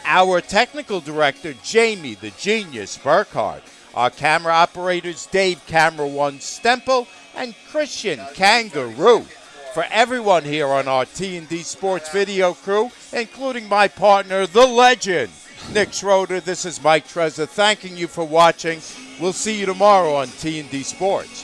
Our technical director, Jamie the Genius Burkhardt. Our camera operators, Dave Camera One Stempel and Christian Kangaroo. For everyone here on our T&D Sports video crew, including my partner, the legend, Nick Schroeder, this is Mike Trezor thanking you for watching. We'll see you tomorrow on T&D Sports.